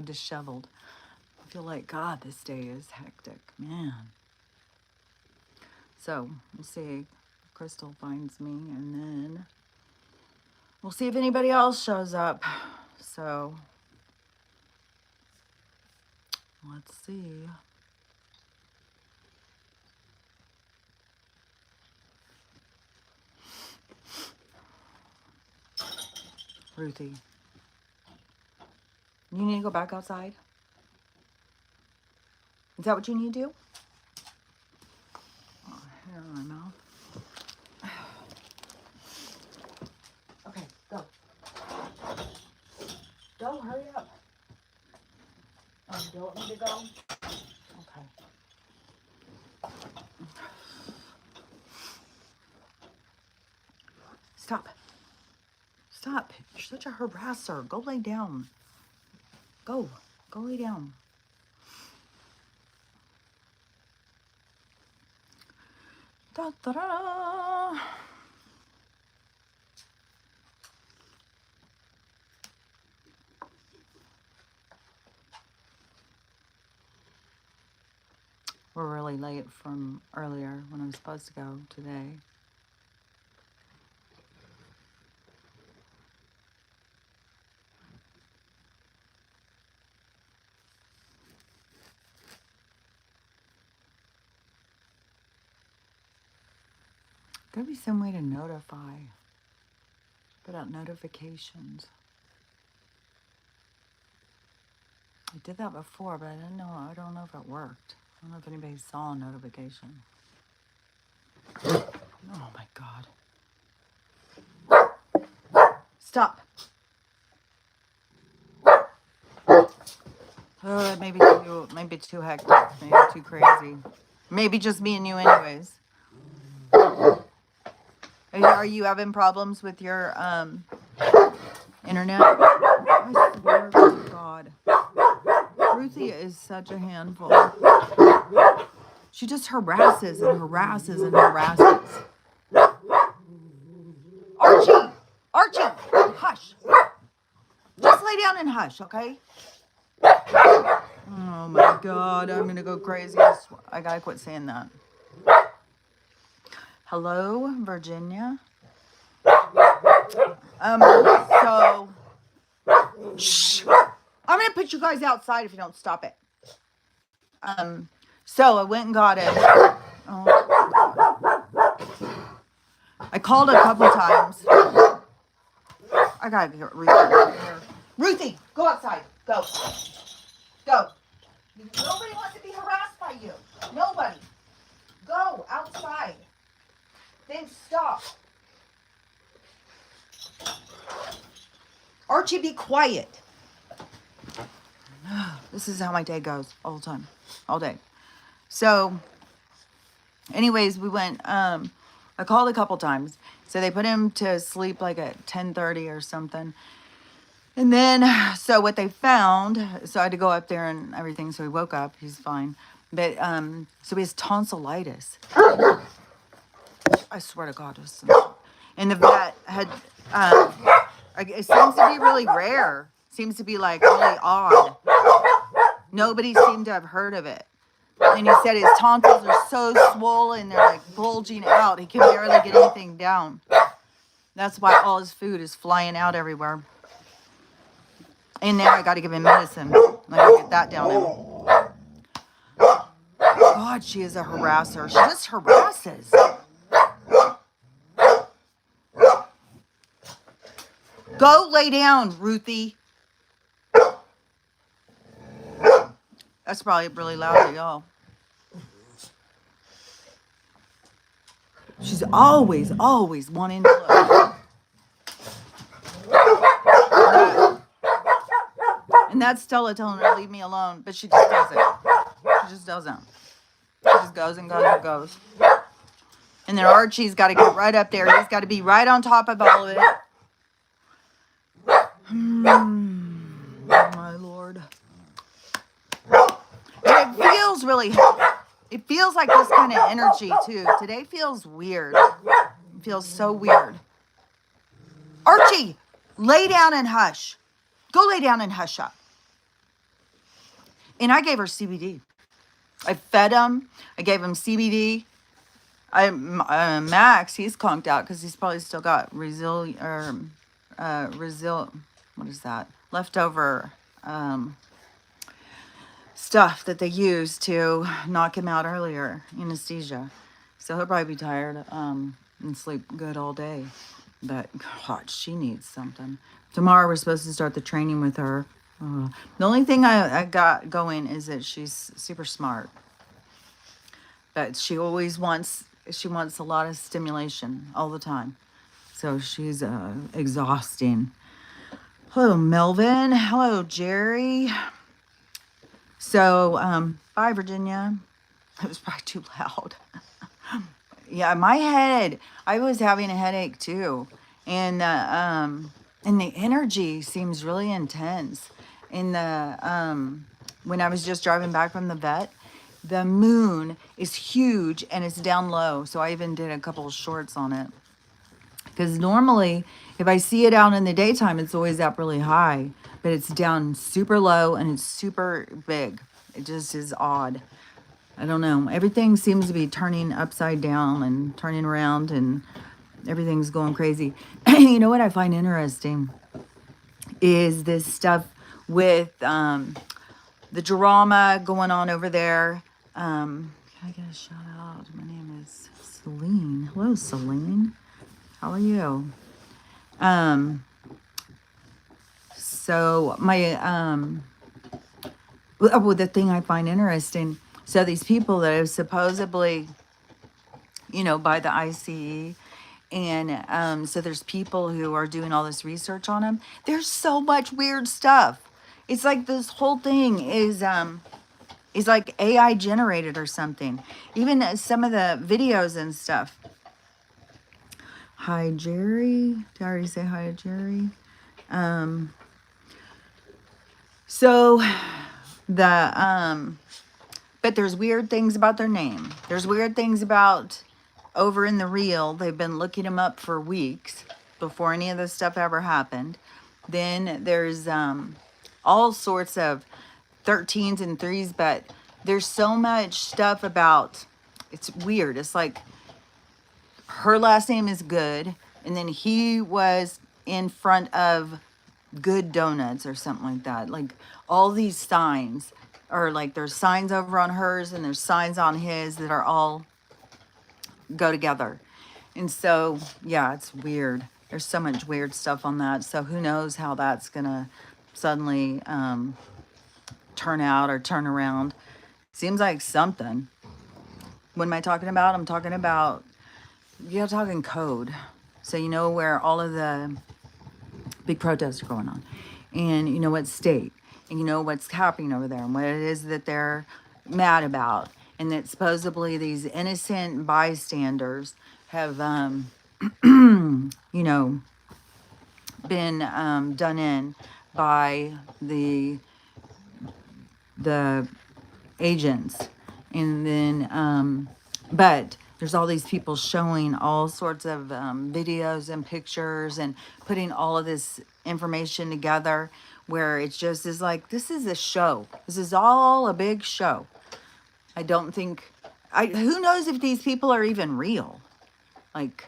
disheveled. I feel like, God, this day is hectic, man. So we'll see if Crystal finds me, and then we'll see if anybody else shows up. So let's see. Ruthie, you need to go back outside? Is that what you need to do? Oh, hair in my mouth. Okay, go. Go, hurry up. Oh, you don't want me to go? Okay. Stop. Stop. You're such a harasser. Go lay down. Go. Go lay down. Da, da, da. We're really late from earlier when I was supposed to go today. Gotta be some way to notify. Put out notifications. I did that before, but I don't know if it worked. I don't know if anybody saw a notification. Oh my God. Stop. Oh, it may be too hectic, maybe too crazy. Maybe just me and you anyways. Are you having problems with your internet? I swear to God. Ruthie is such a handful. She just harasses and harasses and harasses. Archie! Archie! Hush! Just lay down and hush, okay? Oh my God, I'm gonna go crazy. I gotta quit saying that. Hello, Virginia. So, shh. I'm gonna put you guys outside if you don't stop it. So I went and got it. Oh. I called a couple times. I gotta get Ruthie here. Ruthie, go outside. Go. Go. Nobody wants to be harassed by you. Nobody. Go outside. Then stop. Archie, be quiet. This is how my day goes all the time. All day. So, anyways, we went, I called a couple times. So they put him to sleep like at 10:30 or something. And then, so what they found, so I had to go up there and everything. So he woke up, he's fine. But, so he has tonsillitis. I swear to God, it was some, and the vet had, it seems to be really rare. Seems to be like really odd. Nobody seemed to have heard of it. And he said his tonsils are so swollen, they're like bulging out. He can barely get anything down. That's why all his food is flying out everywhere. And now I got to give him medicine. I got to get that down now. God, she is a harasser. She just harasses. Go lay down, Ruthie. That's probably really loud to y'all. She's always wanting to look. And that's Stella telling her to leave me alone, but she just doesn't. She just doesn't. She just goes and goes and goes. And then Archie's got to get right up there. He's got to be right on top of all of it. My Lord. And it feels really, it feels like this kind of energy too. Today feels weird. It feels so weird. Archie, lay down and hush. Go lay down and hush up. And I gave her CBD. I fed him. I gave him CBD. Max, he's conked out because he's probably still got what is that? Leftover stuff that they used to knock him out earlier, anesthesia. So he'll probably be tired and sleep good all day. But God, she needs something. Tomorrow we're supposed to start the training with her. The only thing I got going is that she's super smart. But she wants a lot of stimulation all the time. So she's exhausting. Hello, Melvin. Hello, Jerry. So, bye, Virginia. It was probably too loud. Yeah, my head. I was having a headache too, and the energy seems really intense. In the when I was just driving back from the vet, the moon is huge and it's down low. So I even did a couple of shorts on it. Because normally, if I see it out in the daytime, it's always up really high, but it's down super low and it's super big. It just is odd. I don't know. Everything seems to be turning upside down and turning around, and everything's going crazy. You know what I find interesting is this stuff with the drama going on over there. Can I get a shout out? My name is Celine. Hello, Celine. How are you? So the thing I find interesting, so these people that are supposedly, by the ICE, and so there's people who are doing all this research on them. There's so much weird stuff. It's like this whole thing is like AI generated or something. Even some of the videos and stuff. Hi, Jerry. Did I already say hi to Jerry? So but there's weird things about their name. There's weird things about over in the reel. They've been looking them up for weeks before any of this stuff ever happened. Then there's all sorts of 13s and 3s, but there's so much stuff about, it's weird. It's like her last name is Good, and then he was in front of Good Donuts or something like that. Like all these signs are like, there's signs over on hers and there's signs on his that are all go together. And so, yeah, it's weird. There's so much weird stuff on that. So who knows how that's going to suddenly turn out or turn around. Seems like something. What am I talking about? I'm talking about, talking code. So you know where all of the big protests are going on. And you know what state. And you know what's happening over there and what it is that they're mad about. And that supposedly these innocent bystanders have, been done in by the agents. And then, but there's all these people showing all sorts of videos and pictures and putting all of this information together where it just is like, this is a show. This is all a big show. I don't think, who knows if these people are even real? Like,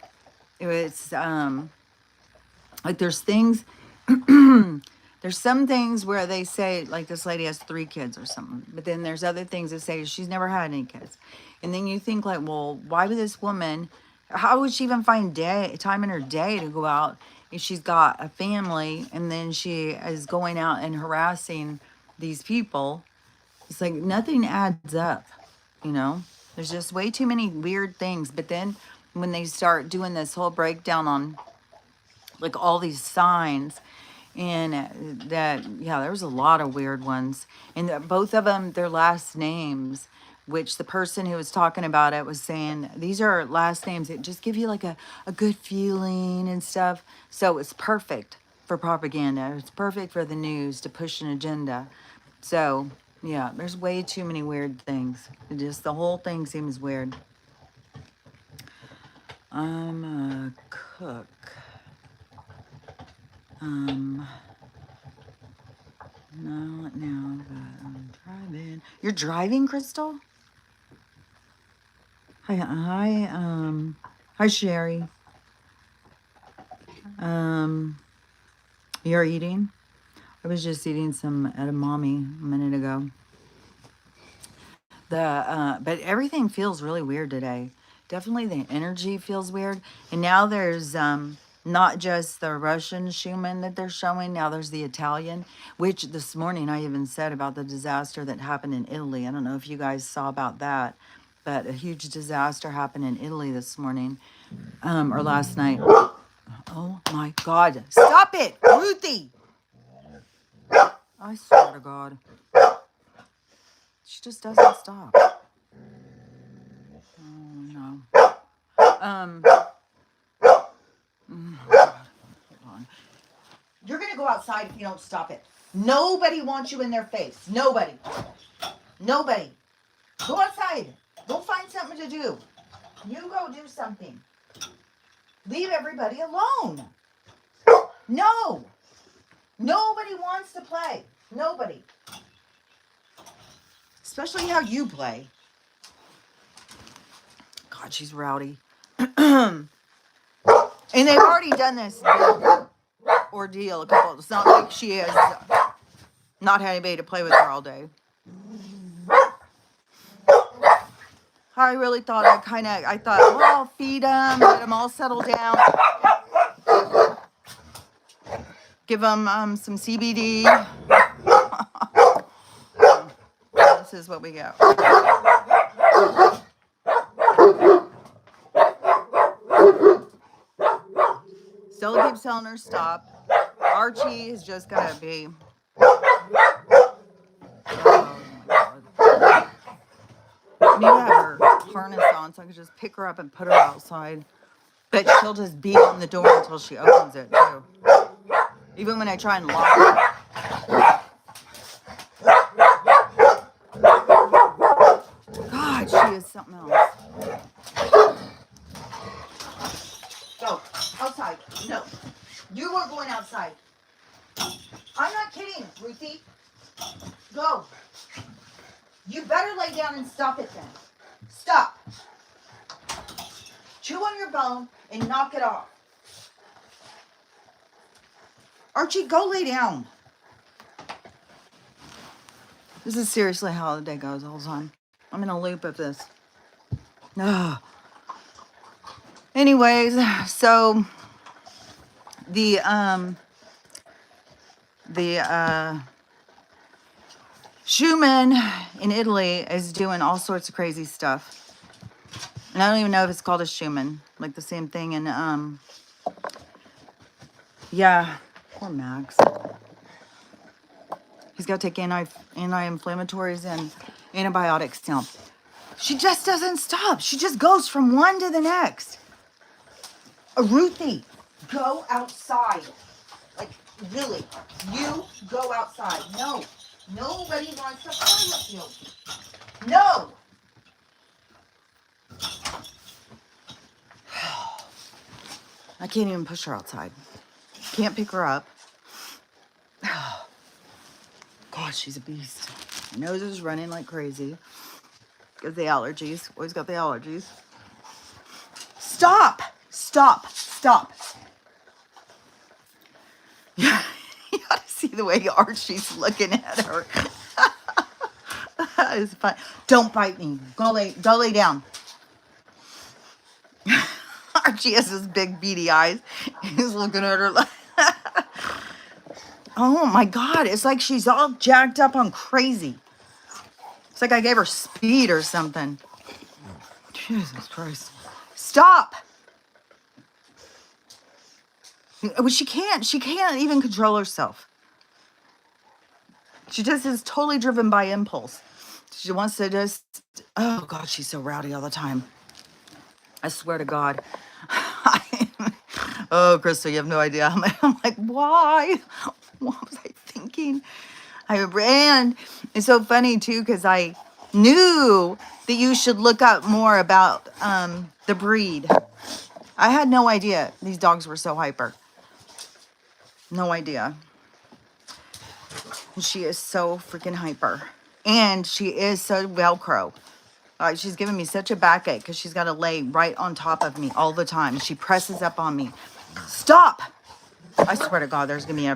it's, like there's things, there's some things where they say, like this lady has 3 kids or something, but then there's other things that say she's never had any kids. And then you think like, well, why would this woman, how would she even find time in her day to go out if she's got a family and then she is going out and harassing these people? It's like nothing adds up, There's just way too many weird things. But then when they start doing this whole breakdown on like all these signs, and that, there was a lot of weird ones. And both of them, their last names, which the person who was talking about it was saying, these are last names that just give you like a good feeling and stuff. So it's perfect for propaganda. It's perfect for the news to push an agenda. So, yeah, there's way too many weird things. The whole thing seems weird. I'm a cook. Not now, but I'm driving. You're driving, Crystal? Hi, Sherry. You're eating? I was just eating some edamame a minute ago. But everything feels really weird today. Definitely the energy feels weird. And now there's not just the Russian Schumann that they're showing. Now there's the Italian, which this morning I even said about the disaster that happened in Italy. I don't know if you guys saw about that, but a huge disaster happened in Italy this morning, or last night. Oh my God. Stop it, Ruthie. I swear to God. She just doesn't stop. Oh no. Um, God, hold on. You're gonna go outside if you don't stop it. Nobody wants you in their face. Nobody. Nobody. Go outside. Go find something to do. You go do something. Leave everybody alone. No. Nobody wants to play. Nobody. Especially how you play. God, she's rowdy. And they've already done this ordeal a couple. It's not like she has not had anybody to play with her all day. I really thought I thought, well, I'll feed them, get them all settled down, give them some CBD. This is what we get. Stella keeps telling her stop. Archie is just gonna be. Oh my God. I need to have her harness on so I can just pick her up and put her outside. But she'll just beat on the door until she opens it too. Even when I try and lock her. God, she is something else. Go outside. No, you are going outside. I'm not kidding, Ruthie. Go. You better lay down and stop it then. Stop. Chew on your bone and knock it off. Archie, go lay down. This is seriously how the day goes all the time. I'm in a loop of this. Ugh. Anyways, so the Schumann in Italy is doing all sorts of crazy stuff. And I don't even know if it's called a Schumann, like the same thing. And yeah, poor Max. He's got to take anti-inflammatories and antibiotics now. She just doesn't stop. She just goes from one to the next. Ruthie, go outside. Like, really, you go outside. No, nobody wants to play with you. No. I can't even push her outside. Can't pick her up. God, she's a beast. My nose is running like crazy. Got the allergies. Always got the allergies. Stop! Stop! Stop! You ought to see the way Archie's looking at her. That is fun. Don't bite me. Go lay down. Archie has his big beady eyes. He's looking at her like, oh my God. It's like she's all jacked up on crazy. It's like I gave her speed or something. Jesus Christ. Stop. She can't even control herself. She just is totally driven by impulse. She wants to just, oh God, she's so rowdy all the time. I swear to God. Oh, Crystal, you have no idea. I'm like, why? What was I thinking? I ran. It's so funny too, because I knew that you should look up more about the breed. I had no idea these dogs were so hyper. No idea. And she is so freaking hyper. And she is so Velcro. She's giving me such a backache because she's got to lay right on top of me all the time. She presses up on me. Stop! I swear to God, there's going to be a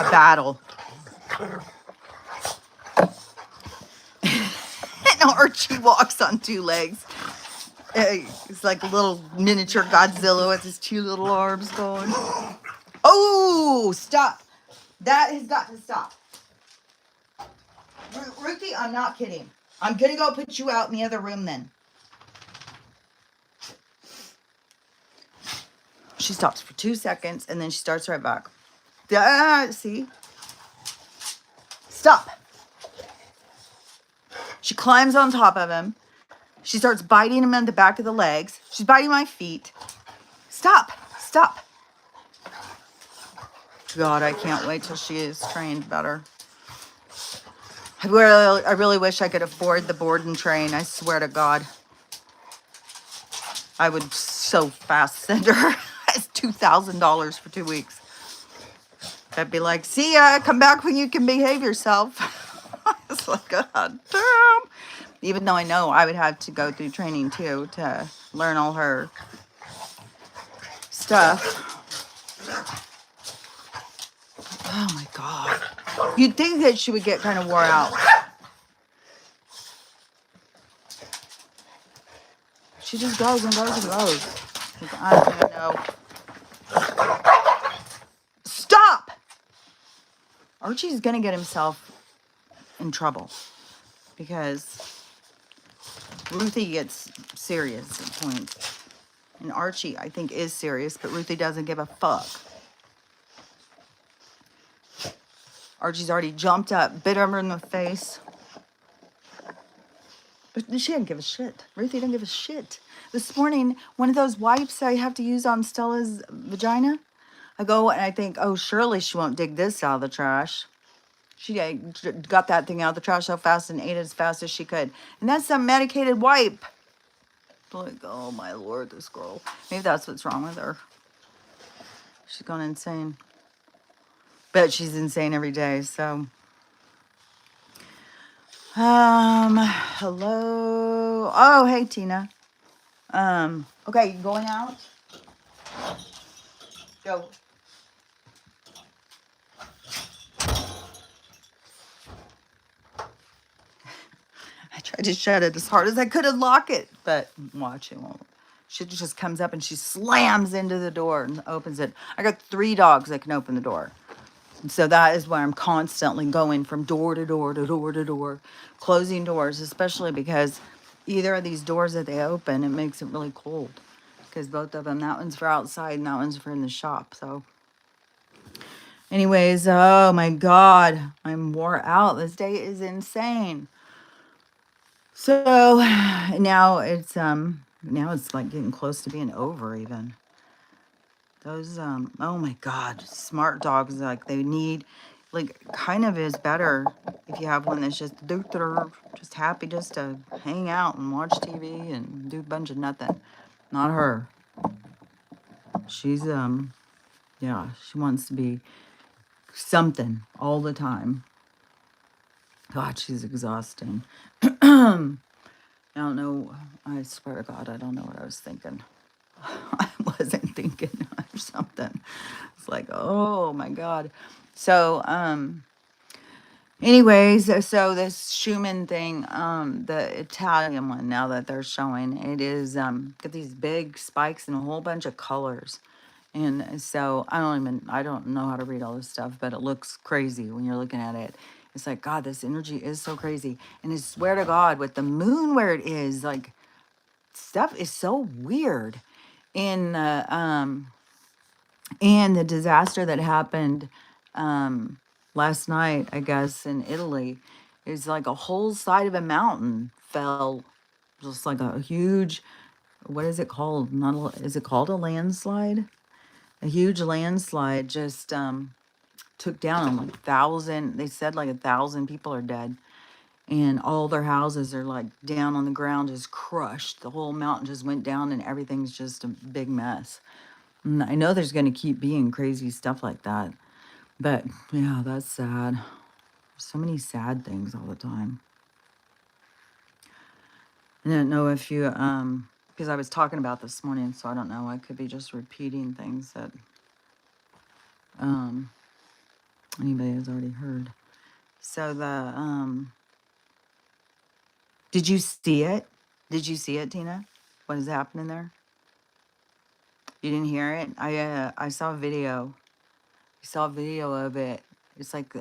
battle. And Archie walks on two legs. It's like a little miniature Godzilla with his two little arms going. Oh, stop. That has got to stop. Ruthie, I'm not kidding. I'm going to go put you out in the other room then. She stops for 2 seconds and then she starts right back. See? Stop. She climbs on top of him. She starts biting him in the back of the legs. She's biting my feet. Stop. Stop. God, I can't wait till she is trained better. I really wish I could afford the board and train. I swear to God. I would so fast send her. It's $2,000 for 2 weeks. I'd be like, see ya, come back when you can behave yourself. It's like, God damn. Even though I know I would have to go through training too to learn all her stuff. Oh my God. You'd think that she would get kind of wore out. She just goes and goes and goes. Like, I don't even know. Stop! Archie's going to get himself in trouble because Ruthie gets serious at points. And Archie, I think, is serious, but Ruthie doesn't give a fuck. Archie's already jumped up, bit her in the face. But she didn't give a shit. Ruthie didn't give a shit. This morning, one of those wipes I have to use on Stella's vagina, I go and I think, oh, surely she won't dig this out of the trash. She got that thing out of the trash so fast and ate it as fast as she could. And that's some medicated wipe. Like, oh my Lord, this girl. Maybe that's what's wrong with her. She's gone insane. But she's insane every day, so. Hello. Oh, hey, Tina. Okay, you going out? Go. I tried to shut it as hard as I could and lock it, but watch, it won't. She just comes up and she slams into the door and opens it. I got 3 dogs that can open the door. And so that is why I'm constantly going from door to door to door to door, closing doors, especially because either of these doors that they open, it makes it really cold. Because both of them, that one's for outside and that one's for in the shop. So anyways, oh my God, I'm wore out. This day is insane. So now it's like getting close to being over even. Those oh my God, smart dogs, like they need, like, kind of is better if you have one that's just happy just to hang out and watch TV and do a bunch of nothing. Not her. She's yeah, she wants to be something all the time. God, she's exhausting. I don't know. I swear to God, I don't know what I was thinking. I wasn't thinking or something. It's like, oh my God. So, anyways, so this Schumann thing, the Italian one now that they're showing, it is, got these big spikes and a whole bunch of colors. And so I don't know how to read all this stuff, but it looks crazy when you're looking at it. It's like, God, this energy is so crazy. And I swear to God, with the moon where it is, like, stuff is so weird. In the disaster that happened last night, I guess, in Italy, is like a whole side of a mountain fell, just like a huge, what is it called? Is it called a landslide? A huge landslide just took down like 1,000. They said like 1,000 people are dead, and all their houses are like down on the ground, just crushed. The whole mountain just went down, and everything's just a big mess. And I know there's going to keep being crazy stuff like that, but yeah, that's sad. So many sad things all the time. I didn't know if you, because I was talking about this morning, so I don't know. I could be just repeating things that um, anybody has already heard. So did you see it? Did you see it, Tina? What is happening there? You didn't hear it? I saw a video. I saw a video of it. It's like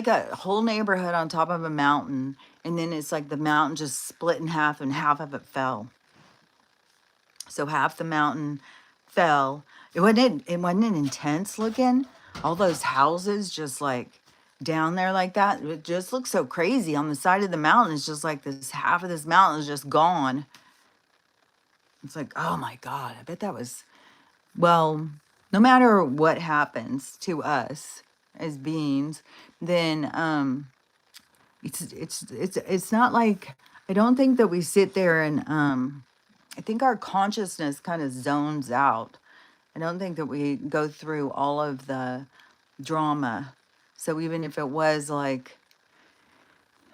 a whole neighborhood on top of a mountain, and then it's like the mountain just split in half, and half of it fell. So half the mountain fell. It wasn't intense looking. All those houses just like down there like that. It just looks so crazy on the side of the mountain. It's just like this half of this mountain is just gone. It's like, oh my God, I bet that was, well, no matter what happens to us as beings, then it's not like, I don't think that we sit there and I think our consciousness kind of zones out. I don't think that we go through all of the drama. So even if it was like,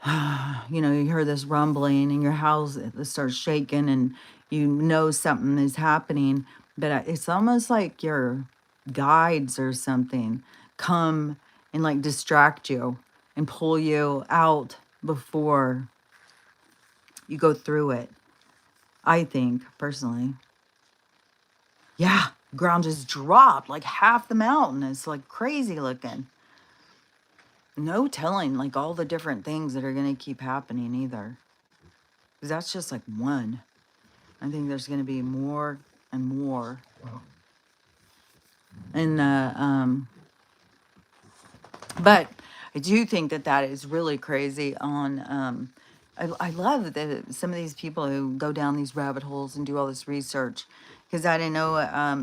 you hear this rumbling and your house it starts shaking and you know something is happening, but it's almost like your guides or something come and like distract you and pull you out before you go through it. I think personally. Yeah, ground just dropped like half the mountain. It's like crazy looking. No telling like all the different things that are going to keep happening either. Because that's just like one. I think there's going to be more and more. And but I do think that that is really crazy. I love that some of these people who go down these rabbit holes and do all this research, because I didn't know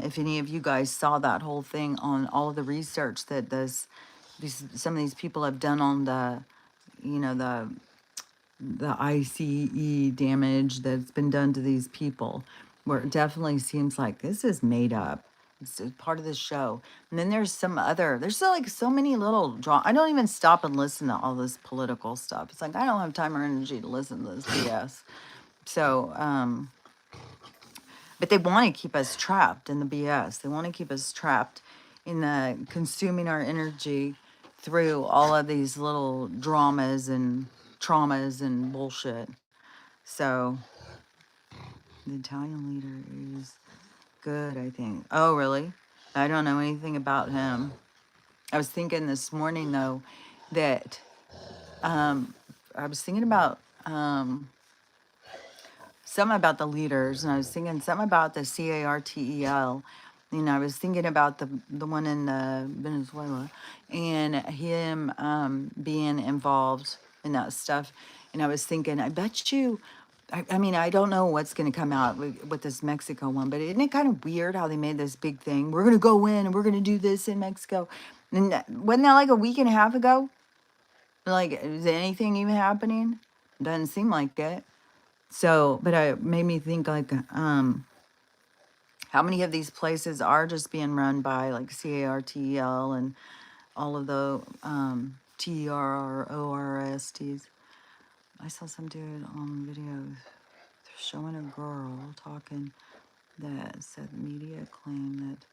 if any of you guys saw that whole thing on all of the research that some of these people have done on the, you know, the ICE damage that's been done to these people, where it definitely seems like this is made up. It's a part of the show. And then there's still like so many little draw. I don't even stop and listen to all this political stuff. It's like, I don't have time or energy to listen to this BS. So, but they want to keep us trapped in the BS. They want to keep us trapped in the consuming our energy through all of these little dramas and traumas and bullshit. So the Italian leader is good, I think. Oh, really? I don't know anything about him. I was thinking this morning though that I was thinking about something about the leaders, and I was thinking something about the CARTEL. I was thinking about the one in Venezuela, and him being involved in that stuff. And I was thinking, I bet you. I mean, I don't know what's going to come out with this Mexico one, but isn't it kind of weird how they made this big thing? We're going to go in and we're going to do this in Mexico. And wasn't that like a week and a half ago? Like, is anything even happening? Doesn't seem like it. So, but it made me think like, how many of these places are just being run by like CARTEL and all of the TERRORSTs? I saw some dude on video showing a girl talking that said media claim that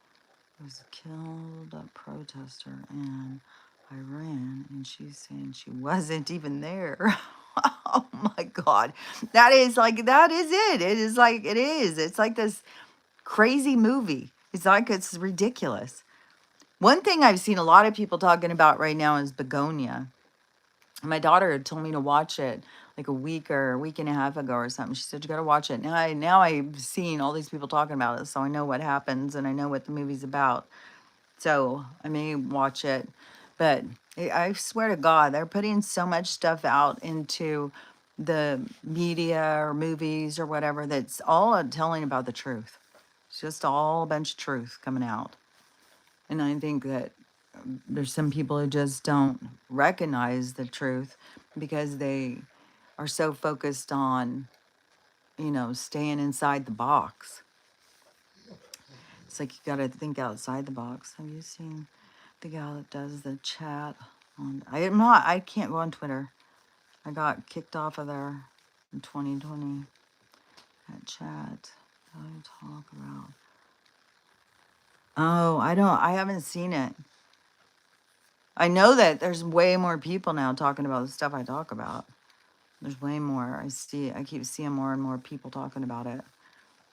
was killed a protester in Iran, and she's saying she wasn't even there. Oh my God. That is it. It is like, it is. It's like this crazy movie. It's like, it's ridiculous. One thing I've seen a lot of people talking about right now is Begonia. My daughter had told me to watch it like a week and a half ago or something. She said, you got to watch it. Now I've seen all these people talking about it, so I know what happens and I know what the movie's about. So I may watch it, but I swear to God, they're putting so much stuff out into the media or movies or whatever that's all telling about the truth. It's just all a bunch of truth coming out. And I think that there's some people who just don't recognize the truth because they are so focused on, staying inside the box. It's like you got to think outside the box. Have you seen the gal that does the chat on? I can't go on Twitter. I got kicked off of there. in 2020. That chat. How do you talk about? Oh, I haven't seen it. I know that there's way more people now talking about the stuff I talk about. There's way more. I keep seeing more and more people talking about it.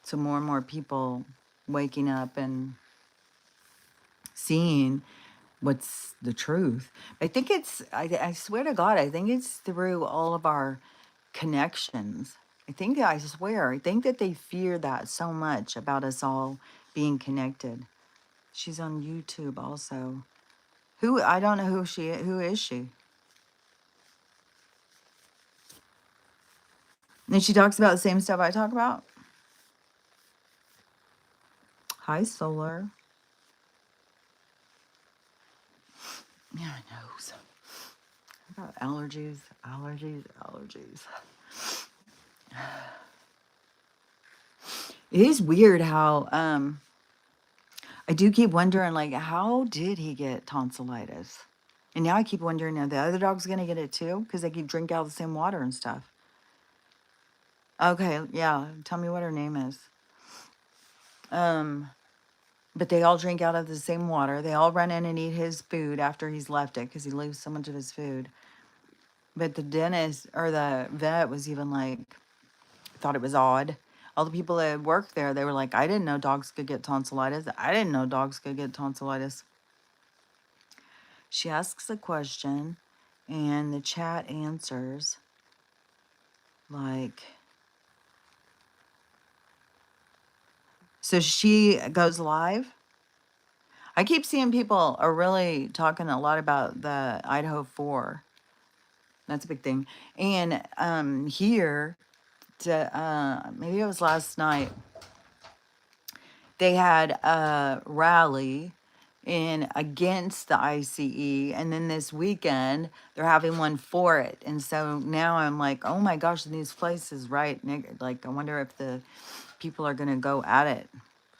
So more and more people waking up and seeing what's the truth. I think I swear to God, I think it's through all of our connections. I swear, I think that they fear that so much about us all being connected. She's on YouTube also. I don't know who is she? And she talks about the same stuff I talk about. Hi, Solar. Yeah, I know. So, about allergies, allergies, allergies. It is weird how I do keep wondering, like, how did he get tonsillitis? And now I keep wondering, are the other dogs gonna get it too? Because they keep drinking out of the same water and stuff. Okay, yeah. Tell me what her name is. Um, but they all drink out of the same water. They all run in and eat his food after he's left it because he leaves so much of his food. But the dentist or the vet was even like, thought it was odd. All the people that had worked there, they were like, I didn't know dogs could get tonsillitis. I didn't know dogs could get tonsillitis. She asks a question and the chat answers like, so she goes live. I keep seeing people are really talking a lot about the Idaho 4. That's a big thing. And here, maybe it was last night, they had a rally in against the ICE, and then this weekend they're having one for it. And so now I'm like, oh my gosh, these places, right? Like, I wonder if the people are gonna go at it.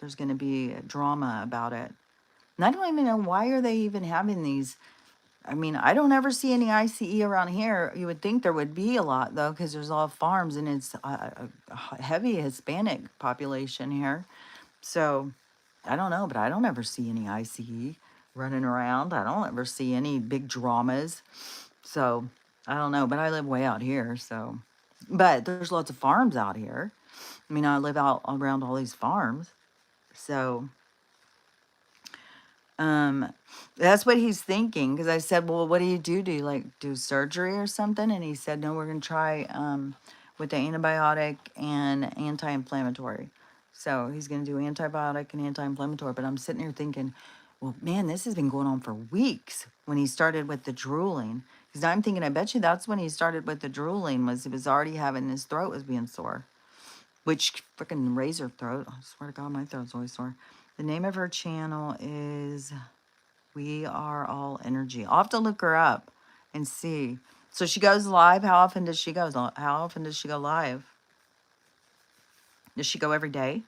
There's gonna be drama about it. And I don't even know why are they even having these. I mean, I don't ever see any ICE around here. You would think there would be a lot though, because there's all farms and it's a heavy Hispanic population here. So I don't know, but I don't ever see any ICE running around. I don't ever see any big dramas. So I don't know, but I live way out here. So, but there's lots of farms out here. I mean, I live out around all these farms. So Um, that's what he's thinking. Because I said, well, what do you do? Do you like do surgery or something? And he said, no, we're going to try with the antibiotic and anti-inflammatory. So he's going to do antibiotic and anti-inflammatory. But I'm sitting here thinking, well, man, this has been going on for weeks when he started with the drooling. Because I'm thinking, I bet you that's when he started with the drooling, was he was already having, his throat was being sore. Which freaking razor throat. I swear to God, my throat's always sore. The name of her channel is We Are All Energy. I'll have to look her up and see. So she goes live. How often does she go? How often does she go live? Does she go every day?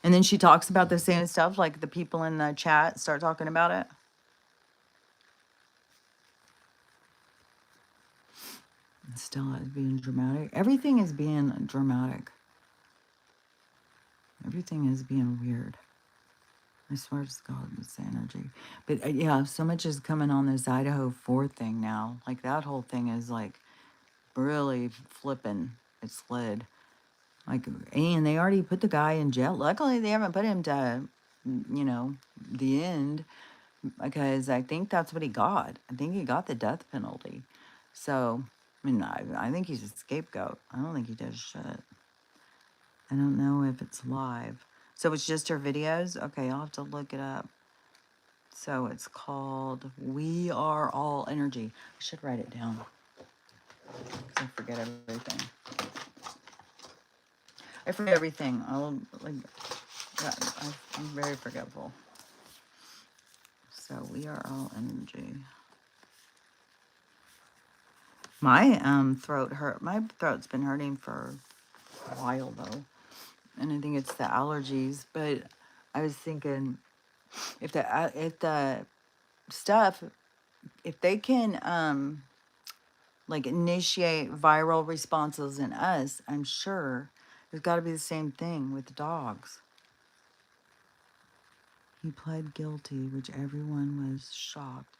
And then she talks about the same stuff, like the people in the chat start talking about it. And still it's being dramatic. Everything is being dramatic. Everything is being weird. I swear to God, it's the energy. But yeah, so much is coming on this Idaho 4 thing now. Like that whole thing is like really flipping its lid. Like, and they already put the guy in jail. Luckily, they haven't put him to, the end because I think that's what he got. I think he got the death penalty. So, I mean, I think he's a scapegoat. I don't think he does shit. I don't know if it's live. So it's just her videos? Okay, I'll have to look it up. So it's called We Are All Energy. I should write it down because I forget everything. I forget everything. I'm very forgetful. So We Are All Energy. My throat hurt. My throat's been hurting for a while though, and I think it's the allergies. But I was thinking if the stuff, if they can like initiate viral responses in us, I'm sure there's got to be the same thing with the dogs. He pled guilty, which everyone was shocked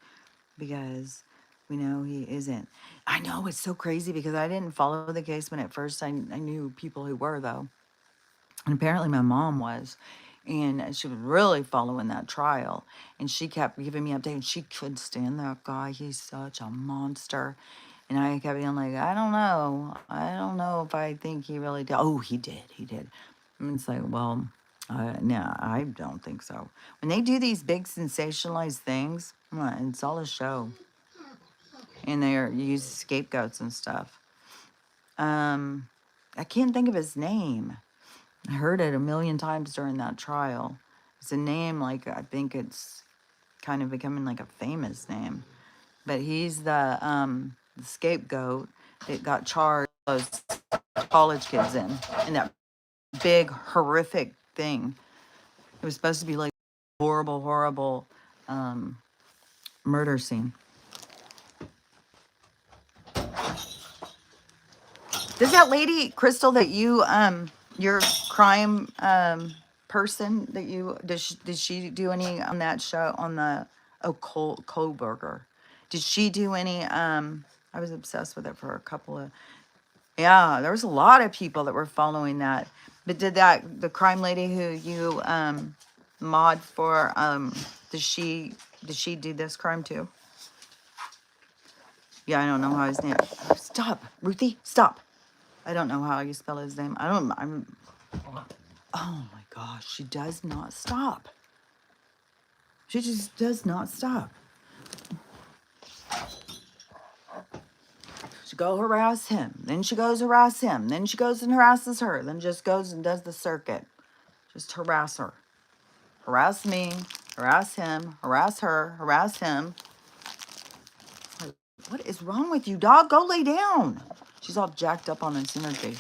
because we know he isn't. I know it's so crazy because I didn't follow the case when at first I knew people who were, though. And apparently my mom was. And she was really following that trial. And she kept giving me updates. She couldn't stand that guy. He's such a monster. And I kept being like, I don't know. I don't know if I think he really did. Oh, he did. He did. And it's like, well, no, I don't think so. When they do these big sensationalized things, it's all a show. And they use scapegoats and stuff. I can't think of his name. I heard it a million times during that trial. It's a name like I think it's kind of becoming like a famous name. But he's the scapegoat that got charged those college kids in that big horrific thing. It was supposed to be like horrible, horrible murder scene. Does that lady Crystal that you your crime person that you did she do any on that show on the Kohlberger? Did she do any I was obsessed with it for a couple of yeah, there was a lot of people that were following that. But did that the crime lady who you mod for did she do this crime too? Yeah, I don't know how his name. Stop, Ruthie, stop. I don't know how you spell his name. Oh my gosh, she does not stop. She just does not stop. She go harass him. Then she goes harass him. Then she goes and harasses her. Then just goes and does the circuit. Just harass her. Harass me. Harass him. Harass her. Harass him. Like, what is wrong with you, dog? Go lay down. She's all jacked up on this energy.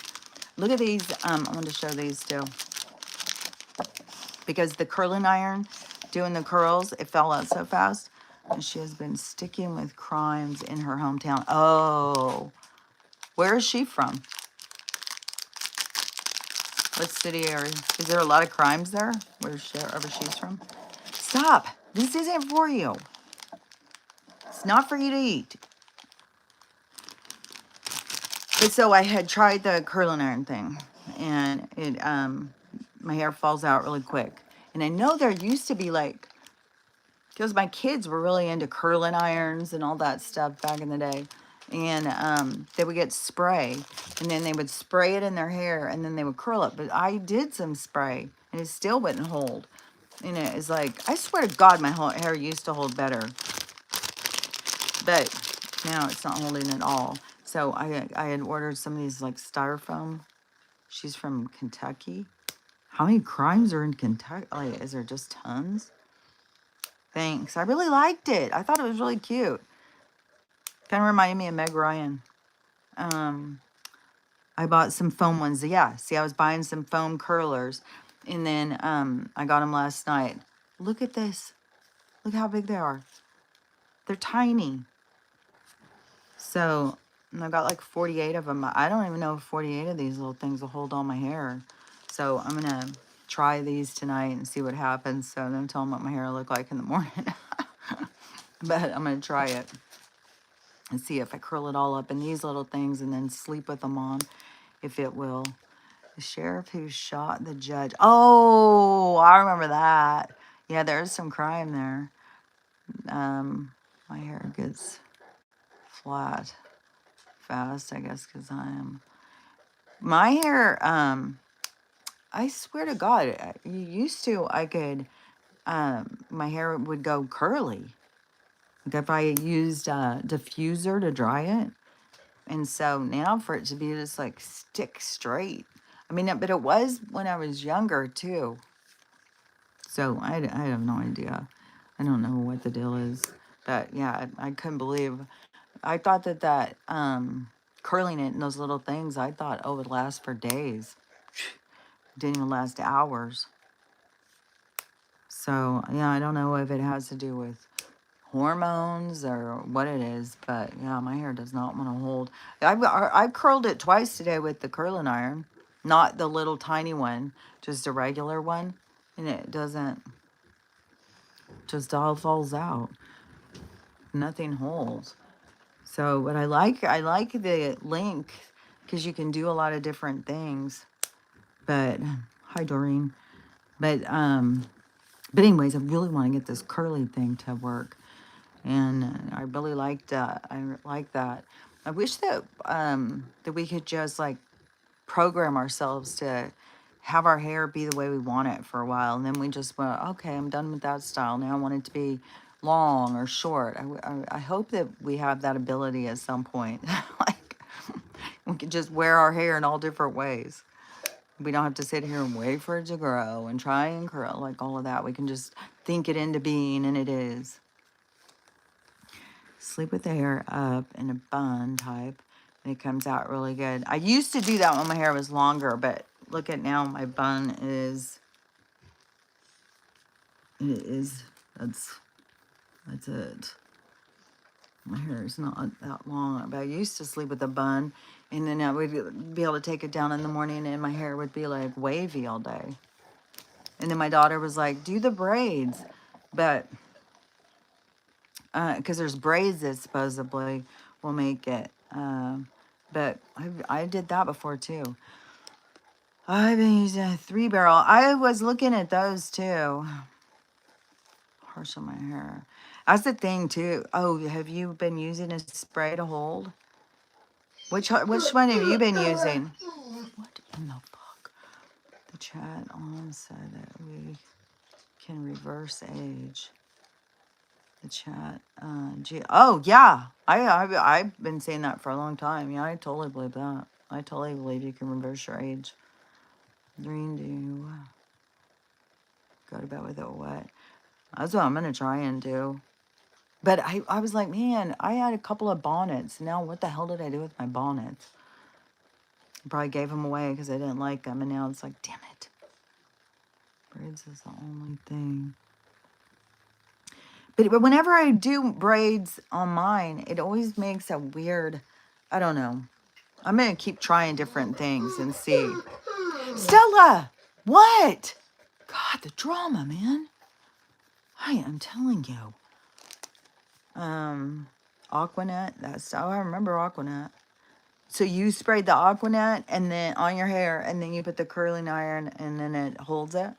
Look at these. I want to show these too. Because the curling iron, doing the curls, it fell out so fast. And she has been sticking with crimes in her hometown. Oh, where is she from? What city area? Is there a lot of crimes there? Wherever she's from? Stop. This isn't for you. It's not for you to eat. But so I had tried the curling iron thing. And it my hair falls out really quick. And I know there used to be like, because my kids were really into curling irons and all that stuff back in the day. And they would get spray, and then they would spray it in their hair, and then they would curl it. But I did some spray, and it still wouldn't hold. And it is like, I swear to God, my whole hair used to hold better. But now it's not holding at all. So I had ordered some of these like styrofoam. She's from Kentucky. How many crimes are in Kentucky? Like, is there just tons? Thanks. I really liked it. I thought it was really cute. Kind of reminded me of Meg Ryan. I bought some foam ones. Yeah, see, I was buying some foam curlers. And then I got them last night. Look at this. Look how big they are. They're tiny. So I got like 48 of them. I don't even know if 48 of these little things will hold all my hair. So I'm going to try these tonight and see what happens. So don't tell them what my hair will look like in the morning. But I'm going to try it and see if I curl it all up in these little things and then sleep with them on, if it will. The sheriff who shot the judge. Oh, I remember that. Yeah, there's some crime there. My hair gets flat fast, I guess, because my hair, I swear to God, I could, my hair would go curly. Like if I used a diffuser to dry it. And so now for it to be just like stick straight. I mean, but it was when I was younger too. So I have no idea. I don't know what the deal is. But yeah, I couldn't believe. I thought that curling it in those little things, I thought, oh, it would last for days. It didn't even last hours. So yeah, I don't know if it has to do with hormones or what it is, but yeah, my hair does not want to hold. I curled it twice today with the curling iron, not the little tiny one, just a regular one, and it doesn't, just all falls out. Nothing holds. So, but I like the link because you can do a lot of different things. But hi, Doreen. But anyways, I really want to get this curly thing to work, and I really liked I like that. I wish that we could just like program ourselves to have our hair be the way we want it for a while, and then we just went, okay, I'm done with that style. Now I want it to be long or short. I hope that we have that ability at some point. Like we can just wear our hair in all different ways. We don't have to sit here and wait for it to grow and try and curl, like all of that. We can just think it into being, and it is. Sleep with the hair up in a bun type, and it comes out really good. I used to do that when my hair was longer, but look at now, my bun is, it is, that's it. My hair is not that long, but I used to sleep with a bun, and then I would be able to take it down in the morning, and my hair would be like wavy all day. And then my daughter was like, do the braids. But, because there's braids that supposedly will make it. But I did that before too. I've been using a 3-barrel. I was looking at those too. Harsh on my hair. That's the thing too. Oh, have you been using a spray to hold? Which one have you been using? What in the fuck? The chat on said that we can reverse age. The chat. Oh yeah, I've been saying that for a long time. Yeah, I totally believe that. I totally believe you can reverse your age. Green do. Go to bed with it wet. That's what I'm gonna try and do. But I was like, man, I had a couple of bonnets. Now what the hell did I do with my bonnets? I probably gave them away because I didn't like them, and now it's like, damn it. Braids is the only thing. But whenever I do braids on mine, it always makes a weird, I don't know. I'm going to keep trying different things and see. Stella! What? God, the drama, man. I am telling you. Aquanet. That's how I remember Aquanet. So you sprayed the Aquanet and then on your hair, and then you put the curling iron, and then it holds it.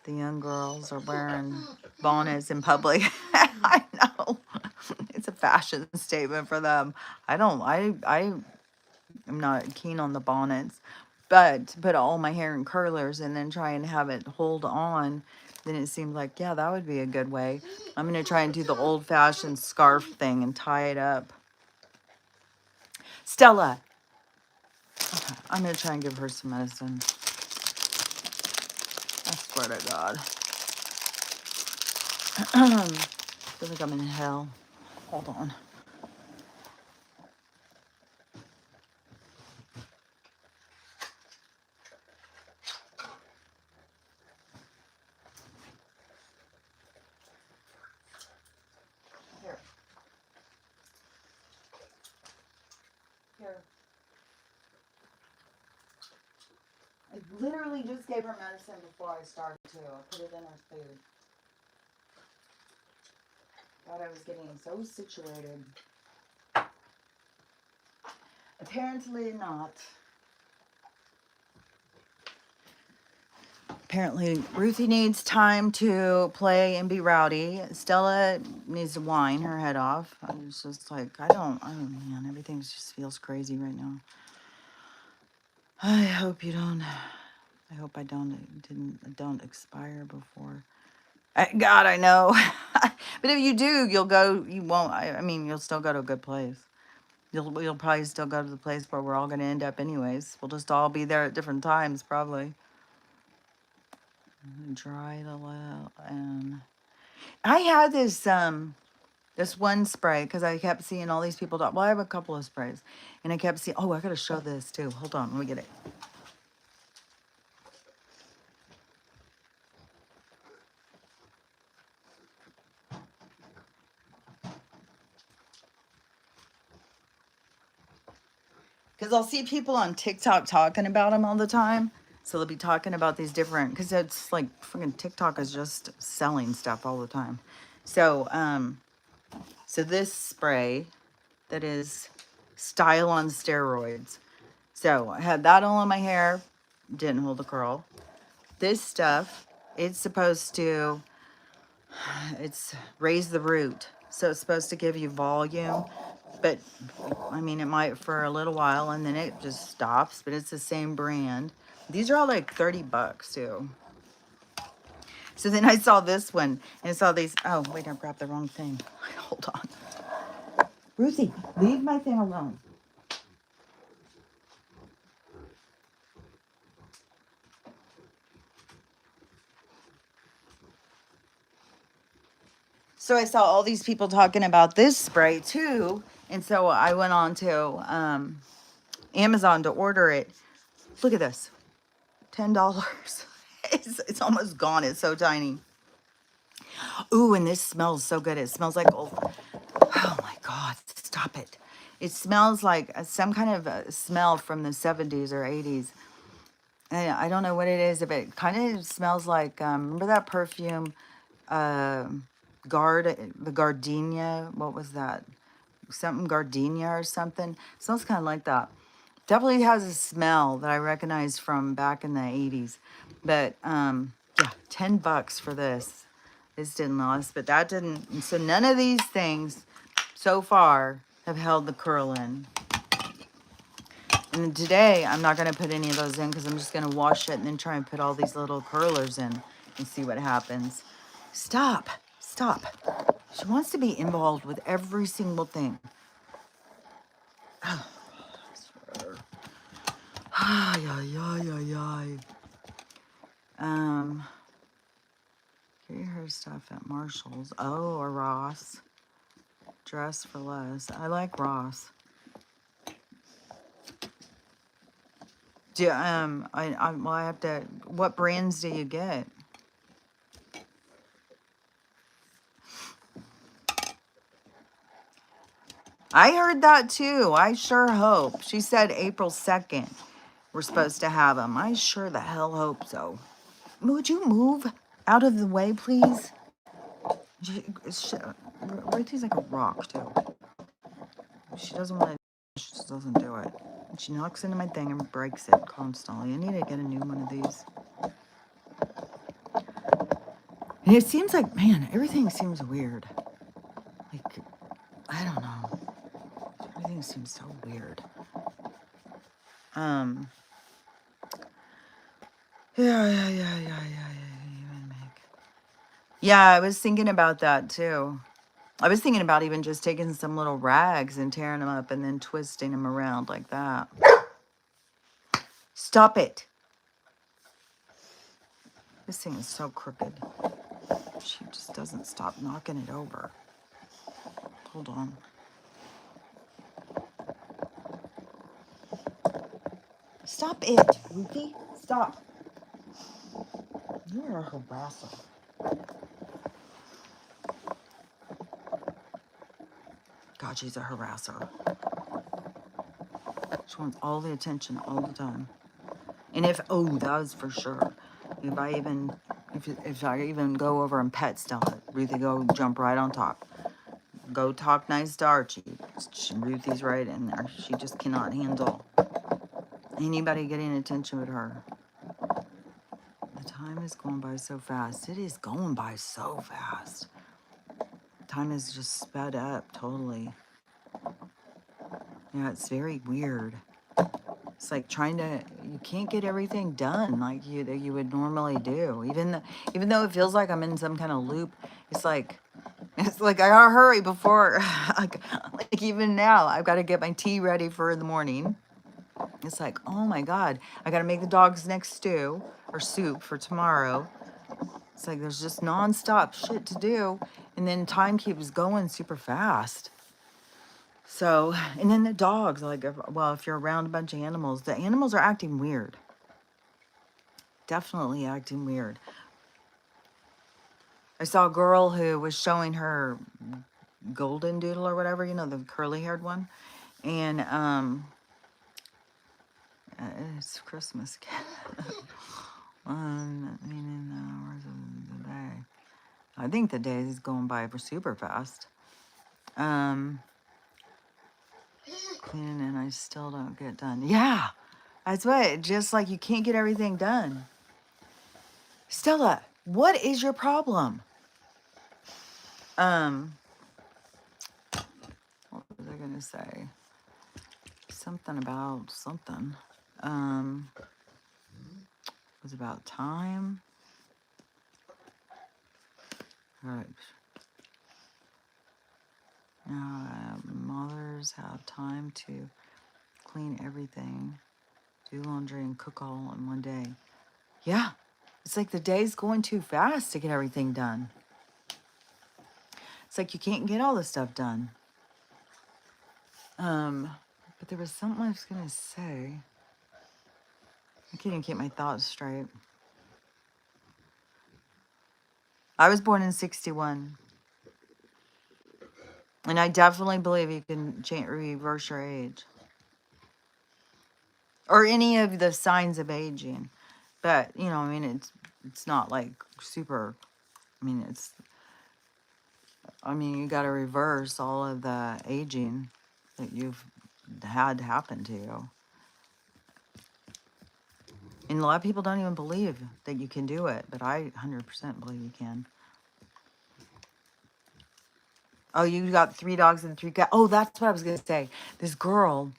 The young girls are wearing bonnets in public. I know. It's a fashion statement for them. I am not keen on the bonnets, but to put all my hair in curlers and then try and have it hold on, then it seemed like, yeah, that would be a good way. I'm going to try and do the old-fashioned scarf thing and tie it up. Stella. Okay, I'm going to try and give her some medicine. I swear to God. Feel like I'm in hell. Hold on. Here. Here. I literally just gave her medicine before I started to. I put it in her food. Thought I was getting so situated. Apparently not. Apparently Ruthie needs time to play and be rowdy. Stella needs to whine her head off. I was just like, man, everything just feels crazy right now. I hope I don't expire before. God, I know. But if you do, you'll still go to a good place. You'll probably still go to the place where we're all going to end up anyways. We'll just all be there at different times, probably. Dry the well, and I had this one spray because I kept seeing all these people. Well, I have a couple of sprays, and I kept seeing. Oh, I gotta show this too. Hold on, let me get it. Because I'll see people on TikTok talking about them all the time. So they'll be talking about these different, because it's like freaking TikTok is just selling stuff all the time. So, so this spray that is style on steroids. So I had that all on my hair, didn't hold a curl. This stuff, it's supposed to, it's raise the root. So it's supposed to give you volume, but I mean, it might for a little while and then it just stops, but it's the same brand. These are all like 30 bucks too. So then I saw this one and saw these. Oh, wait, I grabbed the wrong thing. Hold on. Ruthie, leave my thing alone. So I saw all these people talking about this spray too. And so I went on to Amazon to order it. Look at this. $10. It's almost gone. It's so tiny. Ooh, and this smells so good. It smells like old. Oh my God, stop it. It smells like some kind of smell from the 70s or 80s. And I don't know what it is, but it kind of smells like, remember that perfume, the Gardenia? What was that? Something Gardenia or something. It smells kind of like that. Definitely has a smell that I recognize from back in the 80s. But yeah, 10 bucks for this. This didn't last, but that didn't. So none of these things so far have held the curl in. And then today I'm not going to put any of those in because I'm just going to wash it and then try and put all these little curlers in and see what happens. Stop. Stop. She wants to be involved with every single thing. Ay, ay, ay, ay, ay. Get her stuff at Marshall's. Oh, or Ross. Dress for less. I like Ross. Do well, I have to. What brands do you get? I heard that too. I sure hope. She said April 2nd we're supposed to have them. I sure the hell hope so. Would you move out of the way, please? Ruthie's like a rock too. She doesn't want to. She just doesn't do it. She knocks into my thing and breaks it constantly. I need to get a new one of these. And it seems like, man, everything seems weird. Like, I don't know. Everything seems so weird. Yeah. Yeah, I was thinking about that too. I was thinking about even just taking some little rags and tearing them up and then twisting them around like that. Stop it. This thing is so crooked. She just doesn't stop knocking it over. Hold on. Stop it, Ruthie. Stop. You're a harasser. God, she's a harasser. She wants all the attention all the time. And that was for sure. If I even go over and pet stuff it, Ruthie go jump right on top. Go talk nice to Archie. Ruthie's right in there. She just cannot handle anybody getting attention with her. The time is going by so fast. It is going by so fast. Time is just sped up totally. Yeah, it's very weird. It's like you can't get everything done like you would normally do. Even though it feels like I'm in some kind of loop, it's like I gotta hurry before, like even now, I've got to get my tea ready for the morning. It's like, oh my God, I got to make the dog's next stew or soup for tomorrow. It's like there's just nonstop shit to do. And then time keeps going super fast. So, and then the dogs, if you're around a bunch of animals, the animals are acting weird. Definitely acting weird. I saw a girl who was showing her golden doodle or whatever, the curly haired one. And It's Christmas. Meaning the hours of the day. I think the day is going by super fast. Um, Cleaning and I still don't get done. Yeah, that's what. Just like you can't get everything done. Stella, what is your problem? Um, what was I gonna say? Something about something. Um, it was about time. Right. Now, mothers have time to clean everything, do laundry, and cook all in one day. Yeah, it's like the day's going too fast to get everything done. It's like you can't get all the stuff done. But there was something I was gonna say. I can't even keep my thoughts straight. I was born in 61. And I definitely believe you can reverse your age. Or any of the signs of aging. But, you know, I mean, it's not like super, I mean, you got to reverse all of the aging that you've had happen to you. And a lot of people don't even believe that you can do it, but I 100% believe you can. Oh, you got 3 dogs and 3 cats. Oh, that's what I was going to say. This girl,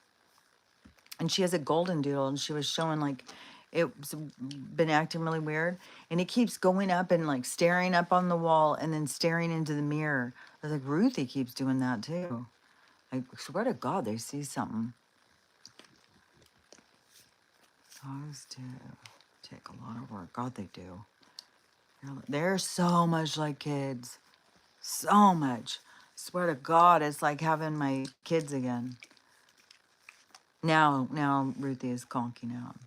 and she has a golden doodle, and she was showing like it's been acting really weird, and it keeps going up and like staring up on the wall and then staring into the mirror. I was like, Ruthie keeps doing that too. I swear to God, they see something. Dogs do take a lot of work. God, they do. They're so much like kids. So much. Swear to God, it's like having my kids again. Now Ruthie is conking out.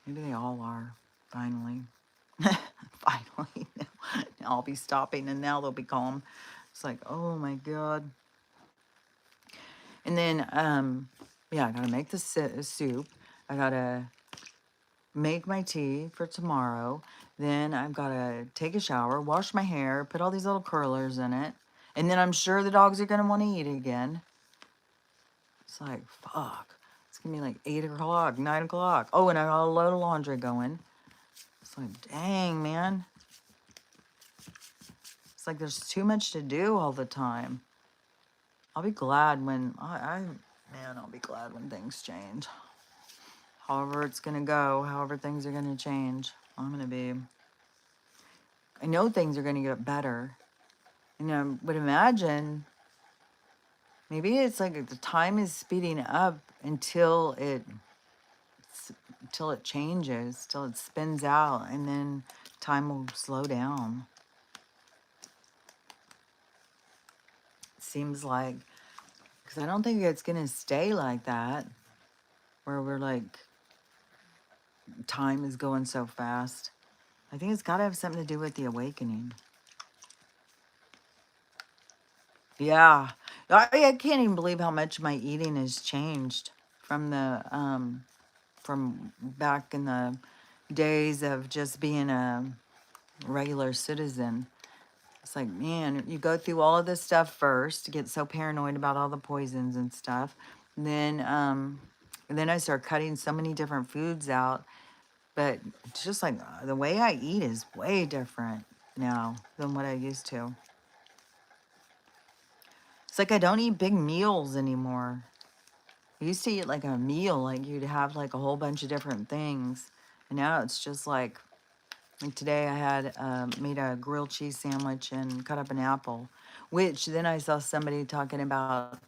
Maybe they all are, finally. Finally. Now I'll be stopping and now they'll be calm. It's like, oh my God. And then, yeah, I gotta make the soup. I gotta make my tea for tomorrow. Then I've gotta take a shower, wash my hair, put all these little curlers in it. And then I'm sure the dogs are gonna want to eat it again. It's like, fuck. It's gonna be like 8 o'clock, 9 o'clock. Oh, and I got a load of laundry going. It's like, dang, man. It's like there's too much to do all the time. I'll be glad when, I'll be glad when things change. However it's gonna go, however things are gonna change, I know things are gonna get better. And I would imagine, maybe it's like the time is speeding up until it changes, till it spins out, and then time will slow down. It seems like, because I don't think it's gonna stay like that, where we're like, time is going so fast. I think it's got to have something to do with the awakening. Yeah, I can't even believe how much my eating has changed from the from back in the days of just being a regular citizen. It's like, man, you go through all of this stuff first, get so paranoid about all the poisons and stuff. And then I start cutting so many different foods out. But it's just like the way I eat is way different now than what I used to. It's like I don't eat big meals anymore. I used to eat like a meal, like you'd have like a whole bunch of different things. And now it's just like today I had made a grilled cheese sandwich and cut up an apple, which then I saw somebody talking about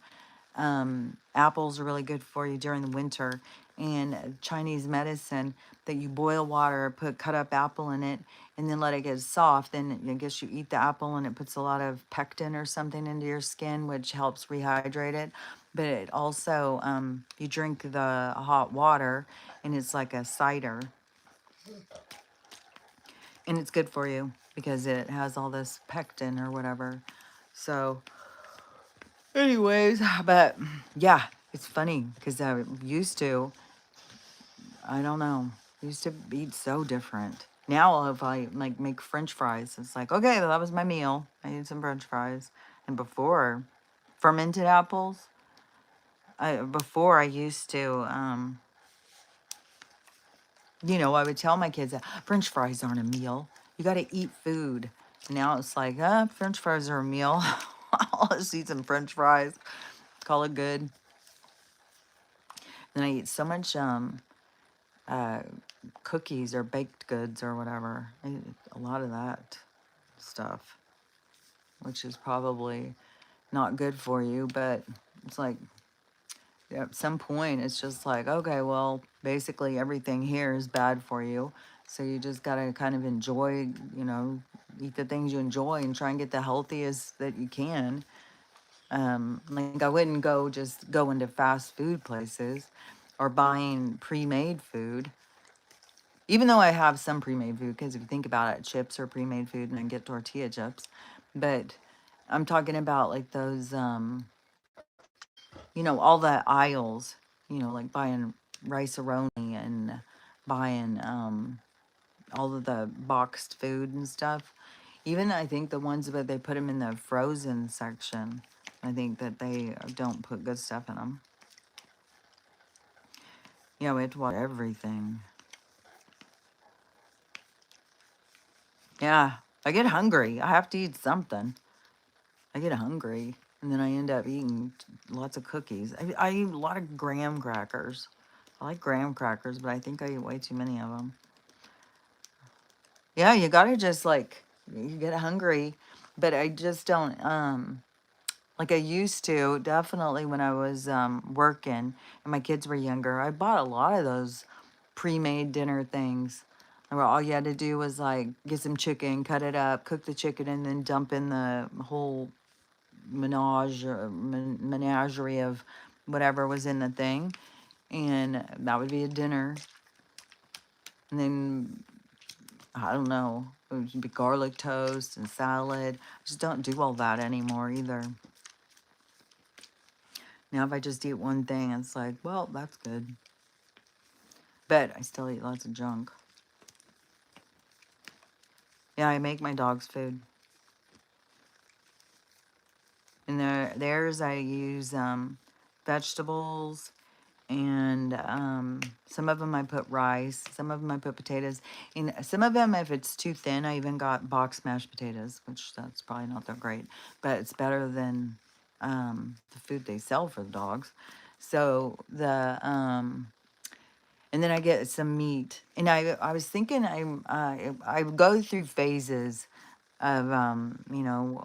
apples are really good for you during the winter, and Chinese medicine that you boil water, put cut up apple in it, and then let it get soft. Then I guess you eat the apple and it puts a lot of pectin or something into your skin, which helps rehydrate it. But it also, you drink the hot water and it's like a cider. And it's good for you because it has all this pectin or whatever. So anyways, but yeah, it's funny because I used to I don't know. I used to eat so different. Now if I like make French fries, it's like, okay, that was my meal. I ate some French fries. And before, fermented apples. Before I used to, I would tell my kids that French fries aren't a meal. You got to eat food. Now it's like, French fries are a meal. I'll just eat some French fries, call it good. Then I eat so much uh, cookies or baked goods or whatever. I eat a lot of that stuff, which is probably not good for you, but it's like at some point it's just like, okay, well, basically everything here is bad for you. So you just got to kind of enjoy, eat the things you enjoy and try and get the healthiest that you can. Like I wouldn't just go into fast food places or buying pre-made food. Even though I have some pre-made food, because if you think about it, chips are pre-made food and I get tortilla chips. But I'm talking about like those, all the aisles, like buying rice-a-roni and buying all of the boxed food and stuff. Even I think the ones that they put them in the frozen section, I think that they don't put good stuff in them. Yeah, we have to watch everything. Yeah, I get hungry. I have to eat something. I get hungry, and then I end up eating lots of cookies. I eat a lot of graham crackers. I like graham crackers, but I think I eat way too many of them. Yeah, you gotta just like, you get hungry, but I just don't, like I used to, definitely when I was working and my kids were younger, I bought a lot of those pre-made dinner things. Where all you had to do was like get some chicken, cut it up, cook the chicken, and then dump in the whole menagerie of whatever was in the thing, and that would be a dinner. And then I don't know, it would be garlic toast and salad. I just don't do all that anymore either. Now if I just eat one thing, it's like, well, that's good, but I still eat lots of junk. Yeah, I make my dog's food. And theirs I use vegetables, and some of them I put rice, some of them I put potatoes, and some of them, if it's too thin, I even got box mashed potatoes, which that's probably not that great, but it's better than the food they sell for the dogs. So and then I get some meat, and I was thinking I would go through phases of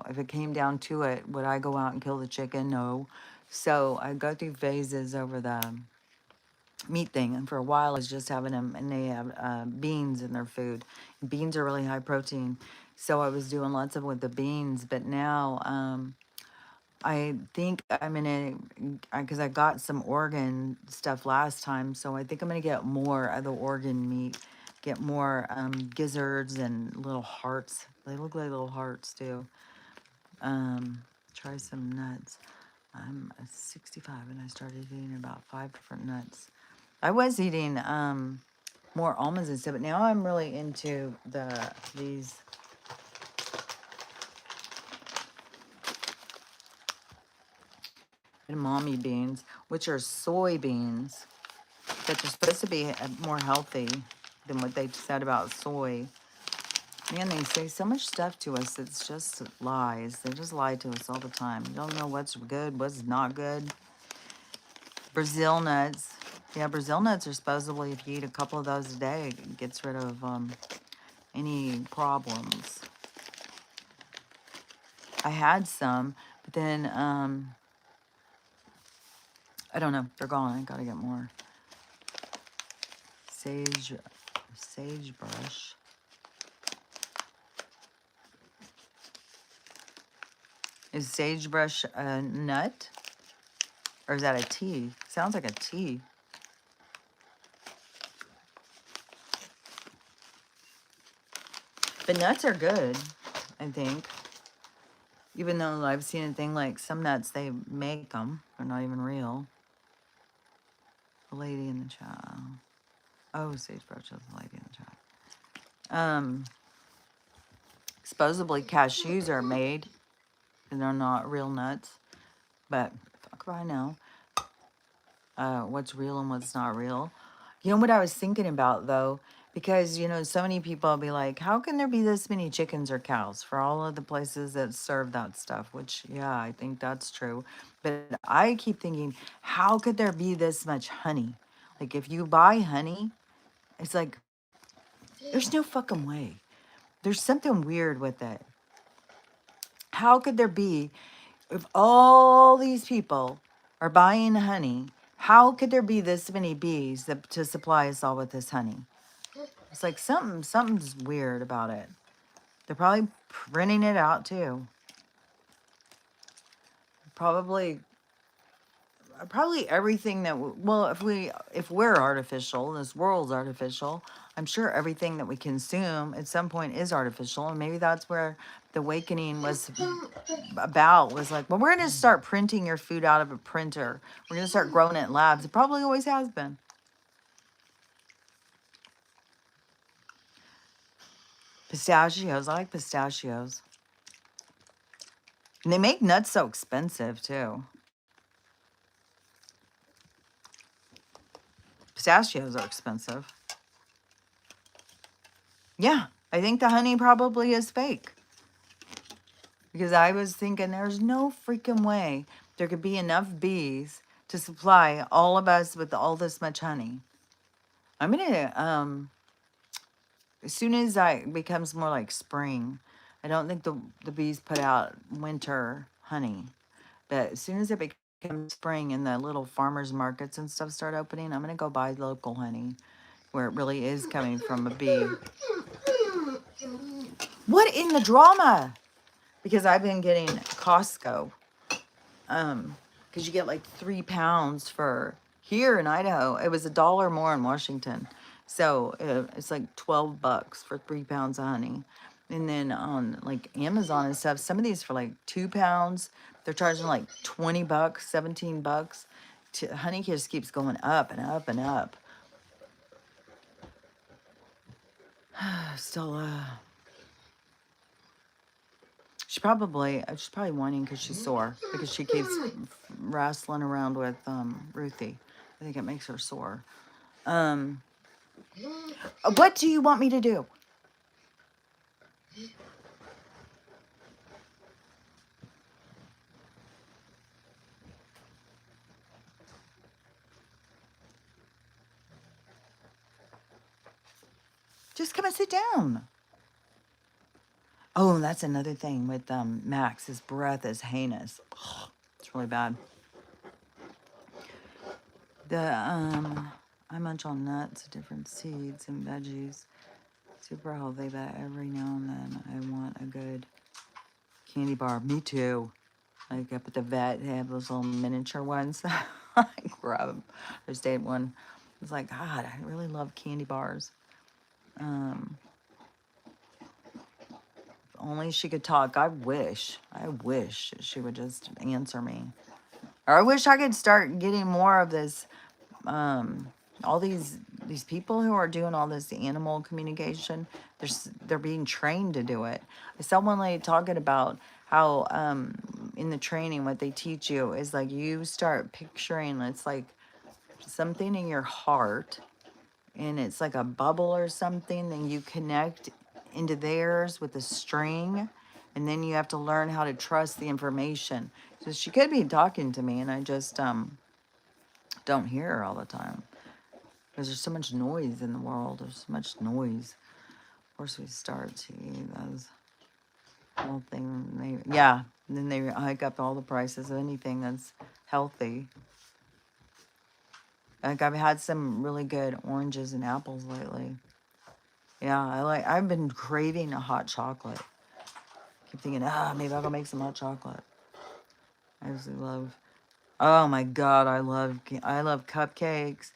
if it came down to it, would I go out and kill the chicken? No. So I go through phases over the meat thing, and for a while I was just having them, and they have beans in their food. Beans are really high protein, so I was doing lots of with the beans. But now I think I'm gonna, because I got some organ stuff last time, so I think I'm gonna get more of the organ meat, get more gizzards and little hearts. They look like little hearts too. Try some nuts. I'm 65 and I started eating about 5 different nuts. I was eating more almonds and stuff, but now I'm really into these edamame beans, which are soybeans, that they're supposed to be more healthy than what they said about soy. Man, they say so much stuff to us. It's just lies. They just lie to us all the time. You don't know what's good, what's not good. Brazil nuts. Yeah, Brazil nuts are supposedly, if you eat a couple of those a day, it gets rid of any problems. I had some, but then I don't know. They're gone. I gotta get more. Sagebrush. Is sagebrush a nut? Or is that a tea? Sounds like a tea. But nuts are good, I think. Even though I've seen a thing like some nuts, they make them. They're not even real. The lady in the chat. Oh, sagebrush is the lady in the chat. Supposedly cashews are made and they're not real nuts, but fuck if I know what's real and what's not real. You know what I was thinking about though? Because, you know, so many people will be like, how can there be this many chickens or cows for all of the places that serve that stuff? Which, yeah, I think that's true. But I keep thinking, how could there be this much honey? Like, if you buy honey, it's like, there's no fucking way. There's something weird with it. How could there be, if all these people are buying honey, how could there be this many bees to supply us all with this honey? It's like something's weird about it. They're probably printing it out too. Probably everything that well, if we're artificial, this world's artificial, I'm sure everything that we consume at some point is artificial, and maybe that's where the awakening was about, was like, well, we're going to start printing your food out of a printer, we're going to start growing it in labs. It probably always has been. Pistachios, I like pistachios, and they make nuts so expensive too. Pistachios are expensive. Yeah, I think the honey probably is fake. Because I was thinking there's no freaking way there could be enough bees to supply all of us with all this much honey. I'm gonna as soon as it becomes more like spring, I don't think the bees put out winter honey. But as soon as it becomes spring and the little farmers markets and stuff start opening, I'm gonna go buy local honey where it really is coming from a bee. What in the drama? Because I've been getting Costco. Because you get like 3 pounds for here in Idaho. It was $1 more in Washington. So it's like $12 for 3 pounds of honey. And then on like Amazon and stuff, some of these for like 2 pounds, they're charging like $20, $17. Honey just keeps going up and up and up. Still, she's probably whining because she's sore, because she keeps wrestling around with Ruthie. I think it makes her sore. What do you want me to do? Just come and sit down. Oh, and that's another thing with Max. His breath is heinous. It's really bad. I munch on nuts, different seeds and veggies. Super healthy, but every now and then I want a good candy bar. Me too. Like up at the vet, they have those little miniature ones. I grab them. I just ate one. It's like, God, I really love candy bars. If only she could talk. I wish she would just answer me. Or I wish I could start getting more of this. All these people who are doing all this animal communication, they're being trained to do it. Someone like talking about how in the training what they teach you is like you start picturing it's like something in your heart, and it's like a bubble or something, then you connect into theirs with a string, and then you have to learn how to trust the information. So she could be talking to me and I just don't hear her all the time because there's so much noise in the world. There's so much noise. Of course we start to those whole thing. Yeah, and then they hike up all the prices of anything that's healthy. Like I've had some really good oranges and apples lately. Yeah, I've been craving a hot chocolate. Keep thinking, maybe I'll go make some hot chocolate. I just love, oh my God, I love cupcakes.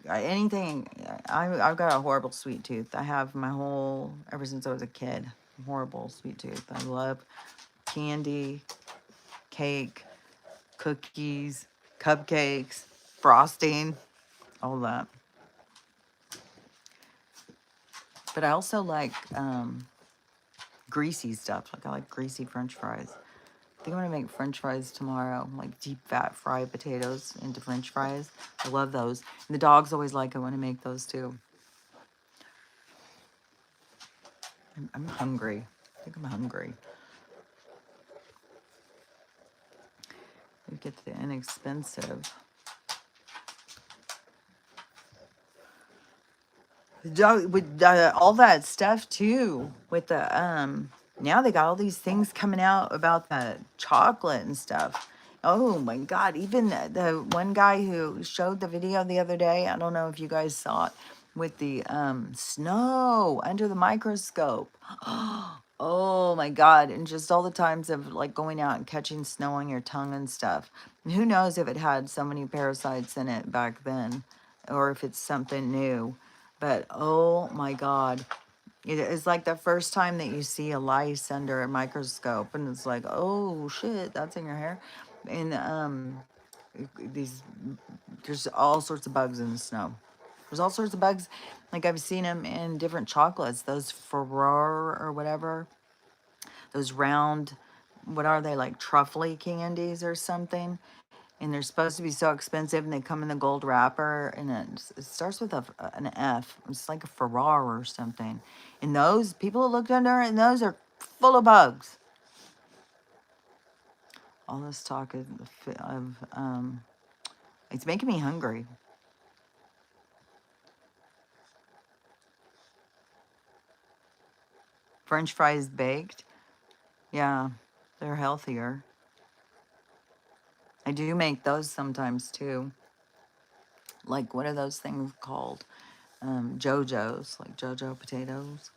Anything, I've got a horrible sweet tooth. I have ever since I was a kid, horrible sweet tooth. I love candy, cake, cookies, cupcakes, frosting, all that. But I also like greasy stuff. Like I like greasy French fries. I think I'm gonna make French fries tomorrow, like deep fat fried potatoes into French fries. I love those. And the dogs always like it when I make those too. I'm hungry. I think I'm hungry. We get the inexpensive. With all that stuff too, with the now they got all these things coming out about the chocolate and stuff. Oh my God, even the one guy who showed the video the other day, I don't know if you guys saw it, with the snow under the microscope. Oh my God, and just all the times of like going out and catching snow on your tongue and stuff. And who knows if it had so many parasites in it back then, or if it's something new. But oh my God, it is like the first time that you see a lice under a microscope, and it's like, oh shit, that's in your hair. And these, there's all sorts of bugs in the snow. There's all sorts of bugs. Like I've seen them in different chocolates, those Ferrari or whatever, those round, what are they, like truffly candies or something? And they're supposed to be so expensive, and they come in the gold wrapper, and it starts with an F. It's like a Ferrari or something. And those people that looked under it, and those are full of bugs. All this talk of it's making me hungry. French fries baked, yeah, they're healthier. I do make those sometimes too. Like, what are those things called? JoJo's, like JoJo potatoes.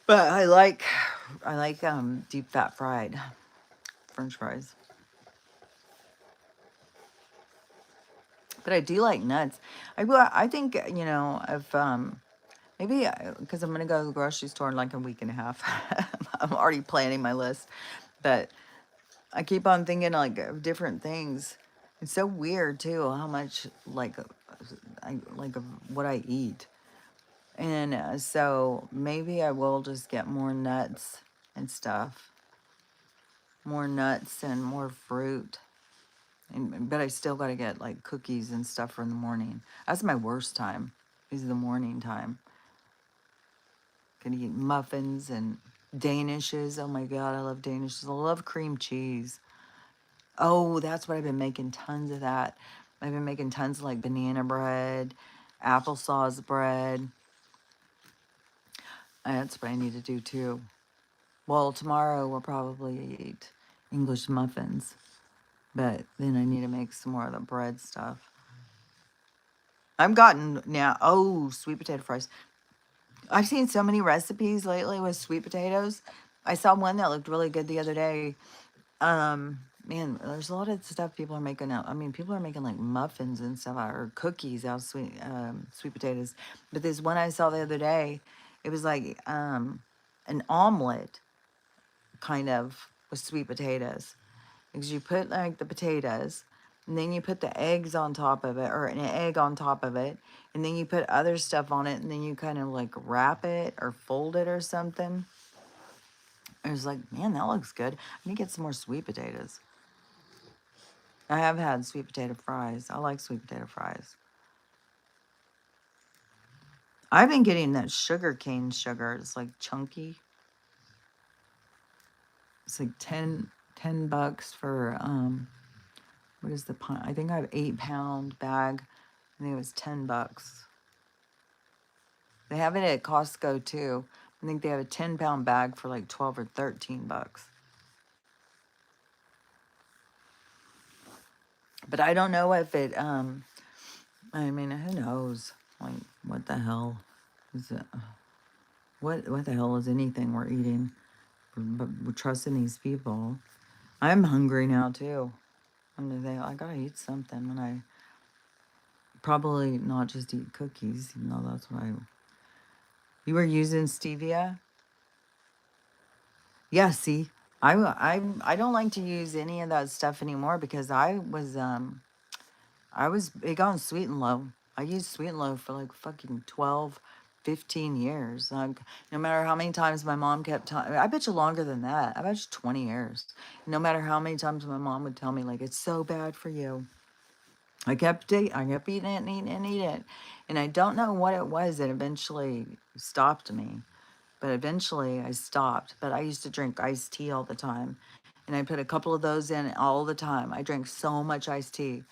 But I like deep fat fried French fries. But I do like nuts. I think, you know, if maybe because I'm gonna go to the grocery store in like a week and a half. I'm already planning my list, but I keep on thinking like of different things. It's so weird too how much like I like of what I eat, and so maybe I will just get more nuts and stuff, more nuts and more fruit. And but I still got to get like cookies and stuff for in the morning. That's my worst time. Is the morning time. Gonna eat muffins and danishes. Oh my God, I love danishes. I love cream cheese. Oh, that's what I've been making tons of that. I've been making tons of like banana bread, applesauce bread. That's what I need to do too. Well, tomorrow we'll probably eat English muffins, but then I need to make some more of the bread stuff. I've gotten now, oh, sweet potato fries. I've seen so many recipes lately with sweet potatoes. I saw one that looked really good the other day. Man, there's a lot of stuff people are making out. I mean, people are making like muffins and stuff or cookies out of sweet potatoes. But this one I saw the other day, it was like an omelet kind of with sweet potatoes. Because you put like the potatoes, and then you put the eggs on top of it, or an egg on top of it, and then you put other stuff on it, and then you kind of like wrap it or fold it or something. I was like, man, that looks good. I need to get some more sweet potatoes. I have had sweet potato fries. I like sweet potato fries. I've been getting that sugar cane sugar. It's like chunky. It's like 10 bucks for, what is the pint? I think I have 8 pound bag. I think it was 10 bucks. They have it at Costco too. I think they have a 10 pound bag for like 12 or 13 bucks. But I don't know if it, I mean, who knows? Like, what the hell is it? What the hell is anything we're eating? But we're trusting these people. I'm hungry now too. I gotta eat something, and I probably not just eat cookies, even though that's what I. You were using stevia? Yeah. See, I don't like to use any of that stuff anymore because I was big on sweet and low. I used Sweet and Low for like fucking 12, 15 years. Like, no matter how many times my mom kept telling, I bet you longer than that. I bet you 20 years. No matter how many times my mom would tell me, like, it's so bad for you. I kept eating it and eating it and eating it. And I don't know what it was that eventually stopped me. But eventually I stopped. But I used to drink iced tea all the time. And I put a couple of those in all the time. I drank so much iced tea.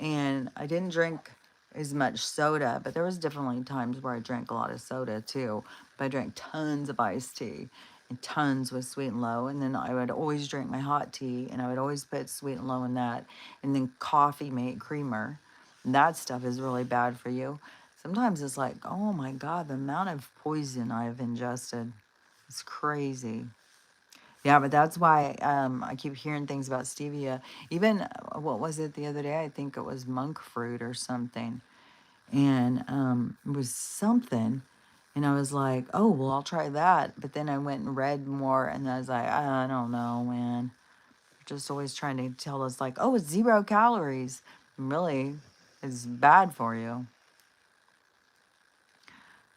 And I didn't drink as much soda, but there was definitely times where I drank a lot of soda too. But I drank tons of iced tea and tons with Sweet and Low. And then I would always drink my hot tea and I would always put Sweet and Low in that. And then coffee mate creamer. And that stuff is really bad for you. Sometimes it's like, oh my God, the amount of poison I've ingested. It's crazy. Yeah, but that's why I keep hearing things about stevia. Even what was it the other day? I think it was monk fruit or something, and it was something, and I was like, oh well, I'll try that. But then I went and read more, and I was like, I don't know, man. They're just always trying to tell us like, oh, it's 0 calories. And really, it's bad for you.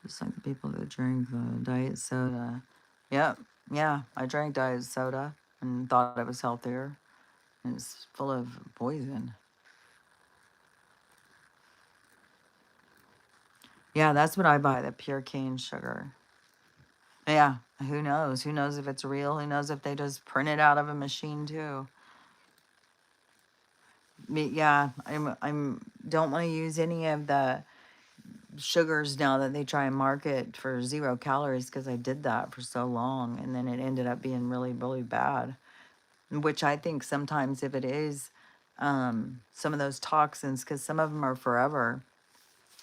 Just like the people that drink the diet soda. Yep, yeah, I drank diet soda and thought it was healthier. It's full of poison. Yeah, that's what I buy, the pure cane sugar. Yeah, who knows? Who knows if it's real? Who knows if they just print it out of a machine too? Yeah, I'm don't want to use any of the sugars now that they try and market for 0 calories because I did that for so long and then it ended up being really, really bad. Which I think sometimes if it is some of those toxins, because some of them are forever,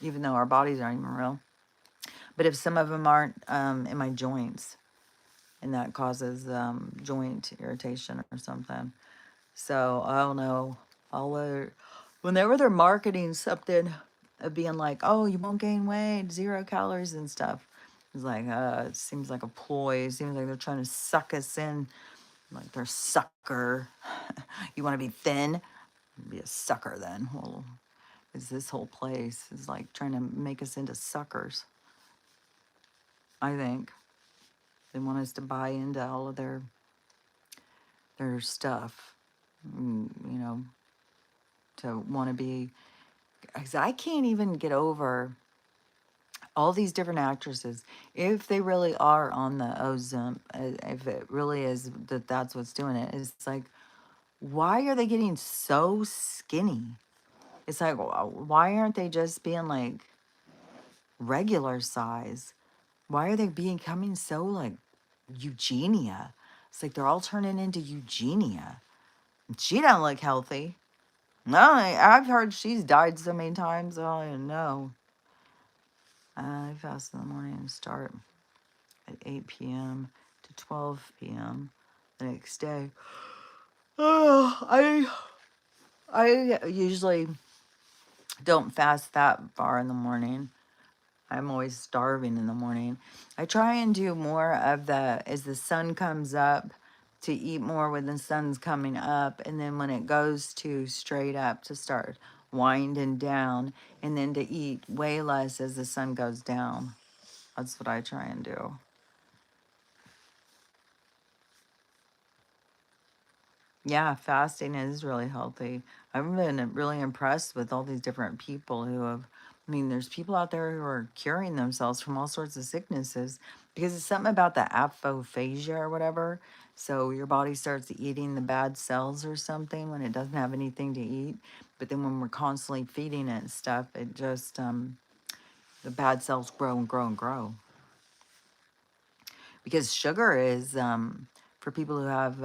even though our bodies aren't even real. But if some of them aren't in my joints, and that causes joint irritation or something. So I don't know. I'll whenever they're marketing something of being like, oh, you won't gain weight, 0 calories and stuff. It's like, it seems like a ploy. It seems like they're trying to suck us in, like they're sucker. You want to be thin? Be a sucker then. Well, is this whole place is like trying to make us into suckers. I think they want us to buy into all of their stuff. You know, to want to be. Because I can't even get over all these different actresses. If they really are on the ozone, if it really is that that's what's doing it, it's like, why are they getting so skinny? It's like, why aren't they just being like regular size? Why are they becoming so like Eugenia? It's like they're all turning into Eugenia. She don't look healthy. No, I've heard she's died so many times. I don't even know. I fast in the morning and start at 8 p.m. to 12 p.m. the next day. Oh, I usually don't fast that far in the morning. I'm always starving in the morning. I try and do more of the, as the sun comes up, to eat more when the sun's coming up. And then when it goes to straight up, to start winding down. And then to eat way less as the sun goes down. That's what I try and do. Yeah, fasting is really healthy. I've been really impressed with all these different people who have, I mean, there's people out there who are curing themselves from all sorts of sicknesses because it's something about the apophagia or whatever. So your body starts eating the bad cells or something when it doesn't have anything to eat. But then when we're constantly feeding it and stuff, it just, the bad cells grow and grow and grow. Because sugar is, for people who have,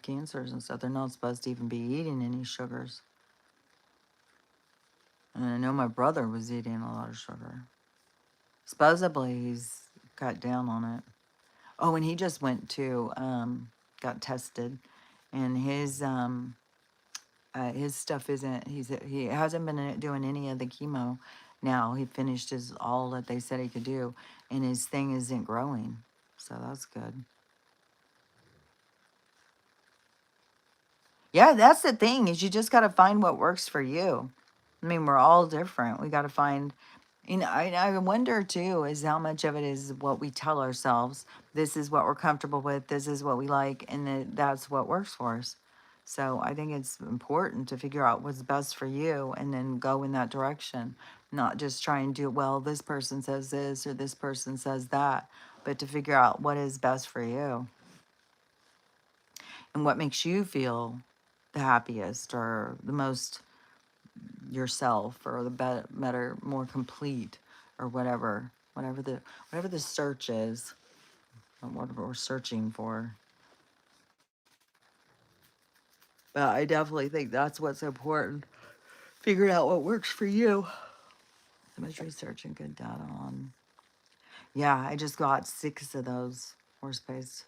cancers and stuff, they're not supposed to even be eating any sugars. And I know my brother was eating a lot of sugar. Supposedly, he's cut down on it. Oh, and he just went to, got tested, and his stuff isn't. He hasn't been doing any of the chemo. Now he finished his all that they said he could do, and his thing isn't growing. So that's good. Yeah, that's the thing is you just got to find what works for you. I mean, we're all different. We got to find, you know, I wonder too is how much of it is what we tell ourselves. This is what we're comfortable with. This is what we like. And that's what works for us. So I think it's important to figure out what's best for you and then go in that direction. Not just try and do, well, this person says this or this person says that, but to figure out what is best for you and what makes you feel the happiest or the most yourself or the better, more complete or whatever the search is or whatever we're searching for. But I definitely think that's what's important. Figure out what works for you. Somebody's researching good data on. Yeah, I just got 6 of those horse paste.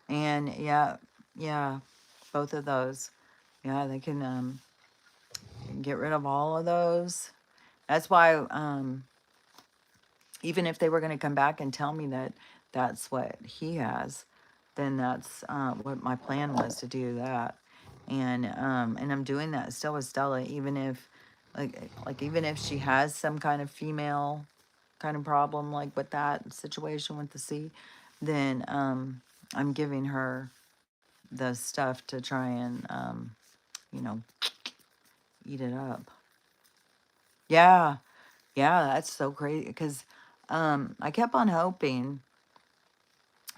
And yeah, both of those. Yeah, they can get rid of all of those. That's why even if they were going to come back and tell me that that's what he has, then that's what my plan was to do that. And I'm doing that still with Stella, even if like even if she has some kind of female kind of problem like with that situation with the C, then I'm giving her the stuff to try and you know, eat it up. Yeah, yeah, that's so crazy because I kept on hoping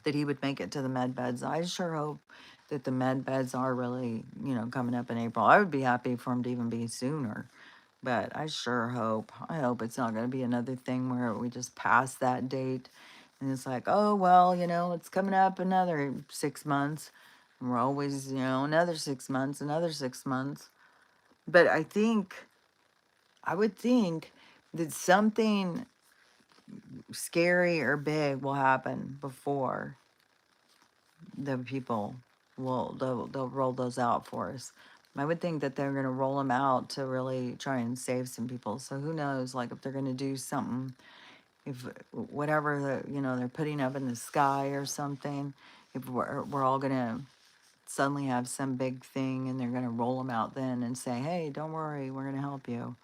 that he would make it to the med beds. I sure hope that the med beds are really, you know, coming up in April. I would be happy for him to even be sooner. But I hope it's not going to be another thing where we just pass that date and it's like, oh, well, you know, it's coming up another 6 months. And we're always, you know, another 6 months, another 6 months. But I would think that something scary or big will happen before the people they'll roll those out for us. I would think that they're going to roll them out to really try and save some people. So who knows, like if they're going to do something, if whatever you know they're putting up in the sky or something, if we're all going to suddenly have some big thing and they're going to roll them out then and say, hey, don't worry, we're going to help you.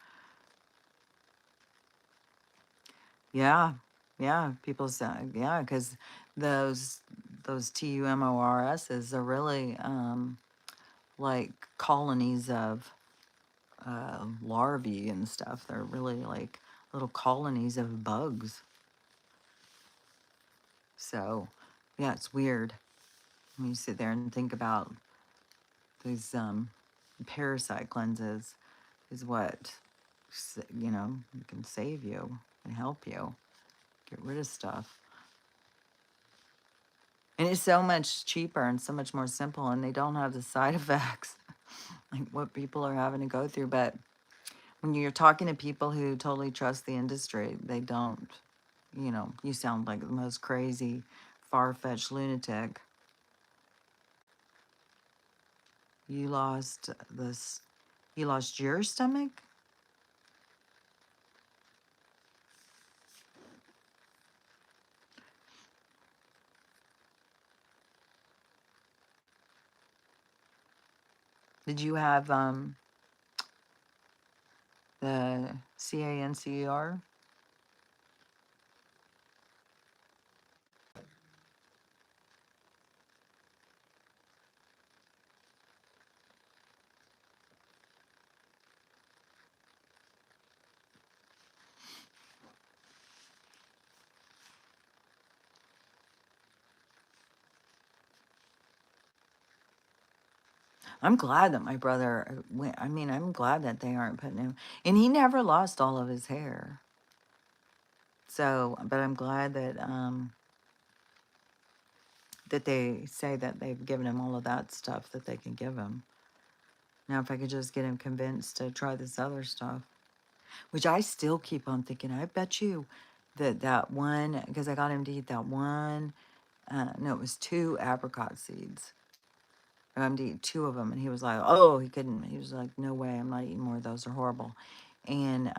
Yeah, yeah, people say, yeah, because those those TUMORSs are really like colonies of larvae and stuff. They're really like little colonies of bugs. So, yeah, it's weird when you sit there and think about these parasite cleanses is what, you know, can save you and help you get rid of stuff. And it's so much cheaper and so much more simple, and they don't have the side effects like what people are having to go through. But when you're talking to people who totally trust the industry, they don't. You know, you sound like the most crazy, far-fetched lunatic. You lost this. You lost your stomach. Did you have the CANCER? I'm glad that my brother went. I mean, I'm glad that they aren't putting him. And he never lost all of his hair. So, but I'm glad that they say that they've given him all of that stuff that they can give him. Now, if I could just get him convinced to try this other stuff, which I still keep on thinking, I bet you that that one, because I got him to eat that one, no, it was 2 apricot seeds. I got him to eat 2 of them, and he was like, oh, he couldn't. He was like, no way, I'm not eating more of those. They're horrible. And,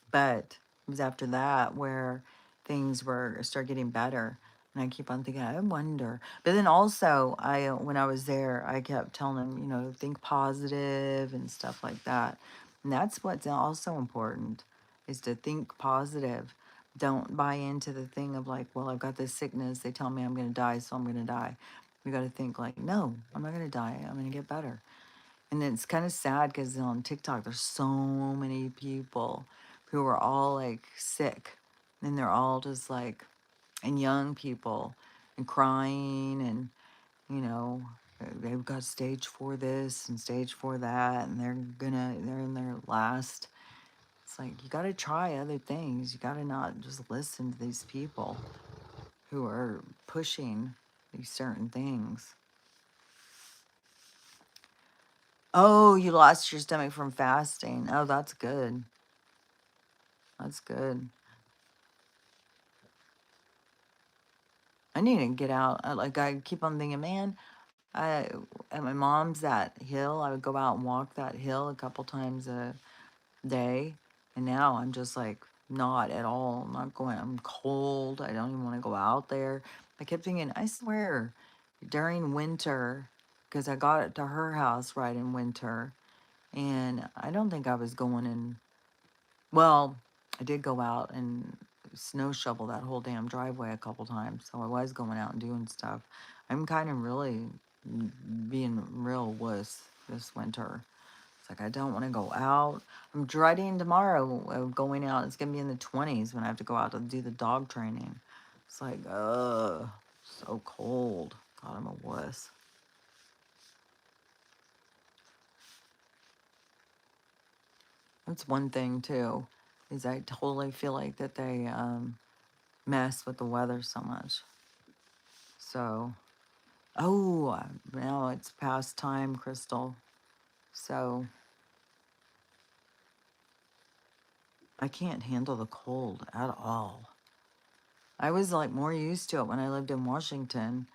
but it was after that where things were start getting better. And I keep on thinking, I wonder. But then also, when I was there, I kept telling him, you know, think positive and stuff like that. And that's what's also important, is to think positive. Don't buy into the thing of like, well, I've got this sickness. They tell me I'm going to die, so I'm going to die. You got to think like, no, I'm not going to die. I'm going to get better. And then it's kind of sad because on TikTok, there's so many people who are all like sick. And they're all just like, and young people and crying and, you know, they've got stage 4 this and stage 4 that. And they're in their last. It's like, you got to try other things. You got to not just listen to these people who are pushing these certain things. Oh, you lost your stomach from fasting. Oh, that's good. That's good. I need to get out. Like, I keep on thinking, man, I at my mom's that hill. I would go out and walk that hill a couple times a day, and now I'm just like not at all. I'm not going. I'm cold. I don't even want to go out there. I kept thinking, I swear, during winter, because I got it to her house right in winter, and I don't think I was going in. Well, I did go out and snow shovel that whole damn driveway a couple times, so I was going out and doing stuff. I'm kind of really being real wuss this winter. It's like I don't want to go out. I'm dreading tomorrow going out. It's gonna be in the 20s when I have to go out to do the dog training. It's like, so cold. God, I'm a wuss. That's one thing too, is I totally feel like that they mess with the weather so much. So, oh, now it's past time, Crystal. So I can't handle the cold at all. I was like more used to it when I lived in Washington.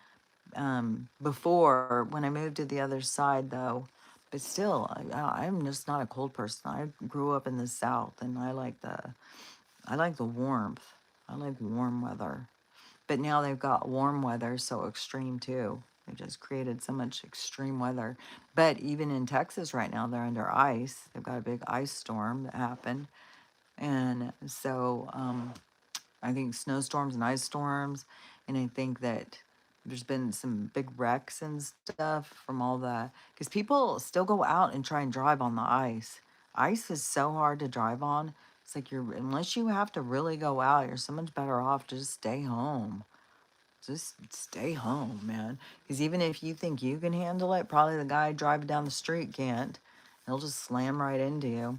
Before, when I moved to the other side, though, but still, I'm just not a cold person. I grew up in the South, and I like the warmth. I like warm weather. But now they've got warm weather so extreme too. They just created so much extreme weather. But even in Texas right now, they're under ice. They've got a big ice storm that happened. And so I think snowstorms and ice storms. And I think that there's been some big wrecks and stuff from all the, because people still go out and try and drive on the ice. Ice is so hard to drive on. It's like unless you have to really go out, you're so much better off to just stay home. Just stay home, man. Because even if you think you can handle it, probably the guy driving down the street can't. He'll just slam right into you.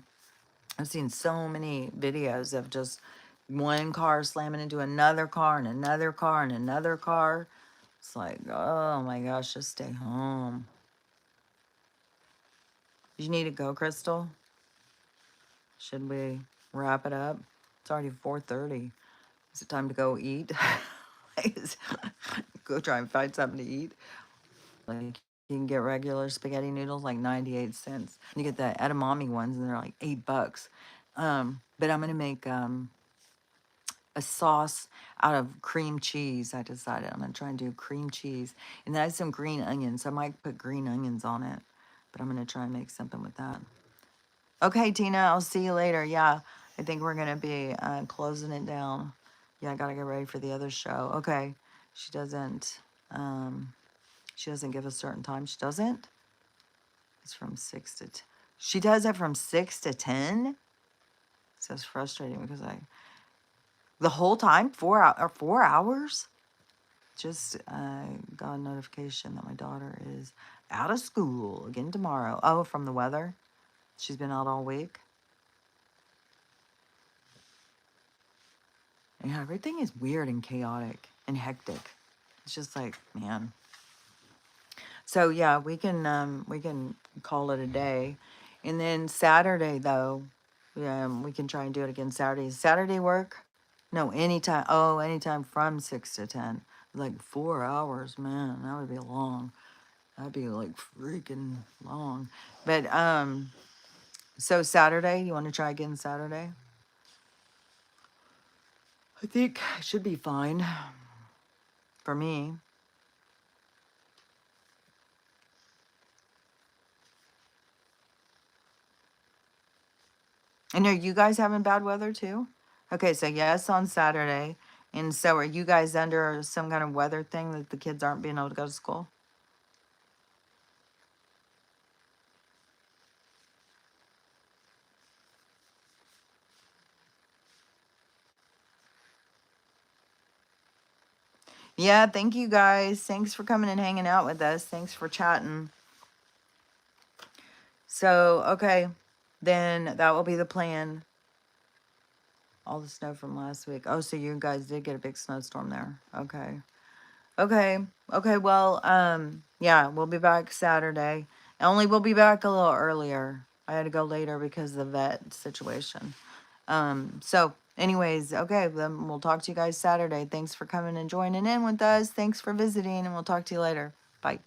I've seen so many videos of just one car slamming into another car and another car and another car. It's like, oh my gosh, just stay home. You need to go, Crystal? Should we wrap it up? It's already 4:30. Is it time to go eat? Go try and find something to eat. Like you can get regular spaghetti noodles like 98 cents. You get the edamame ones and they're like $8. But I'm gonna make a sauce out of cream cheese. I decided I'm gonna try and do cream cheese, and then I have some green onions. I might put green onions on it, but I'm gonna try and make something with that. Okay, Tina, I'll see you later. Yeah, I think we're gonna be closing it down. Yeah, I gotta get ready for the other show. Okay, she doesn't. Um, she doesn't give a certain time. She doesn't. It's from 6 to 10. She does it from 6 to 10. So it's frustrating because the whole time, 4 hours. Just got a notification that my daughter is out of school again tomorrow. Oh, from the weather. She's been out all week. Yeah, everything is weird and chaotic and hectic. It's just like, man. So yeah, we can call it a day. And then Saturday though, we can try and do it again Saturday. Is Saturday work? No, anytime. Oh, anytime from 6 to 10. Like 4 hours, man. That would be long. That'd be like freaking long. But so Saturday, you want to try again Saturday? I think it should be fine for me. And are you guys having bad weather too? Okay, so yes, on Saturday. And so are you guys under some kind of weather thing that the kids aren't being able to go to school? Yeah, thank you guys. Thanks for coming and hanging out with us. Thanks for chatting. So, okay, then that will be the plan. All the snow from last week. Oh, so you guys did get a big snowstorm there. Okay. Okay. Okay, well, yeah, we'll be back Saturday. Only we'll be back a little earlier. I had to go later because of the vet situation. So anyways, okay, then we'll talk to you guys Saturday. Thanks for coming and joining in with us. Thanks for visiting, and we'll talk to you later. Bye.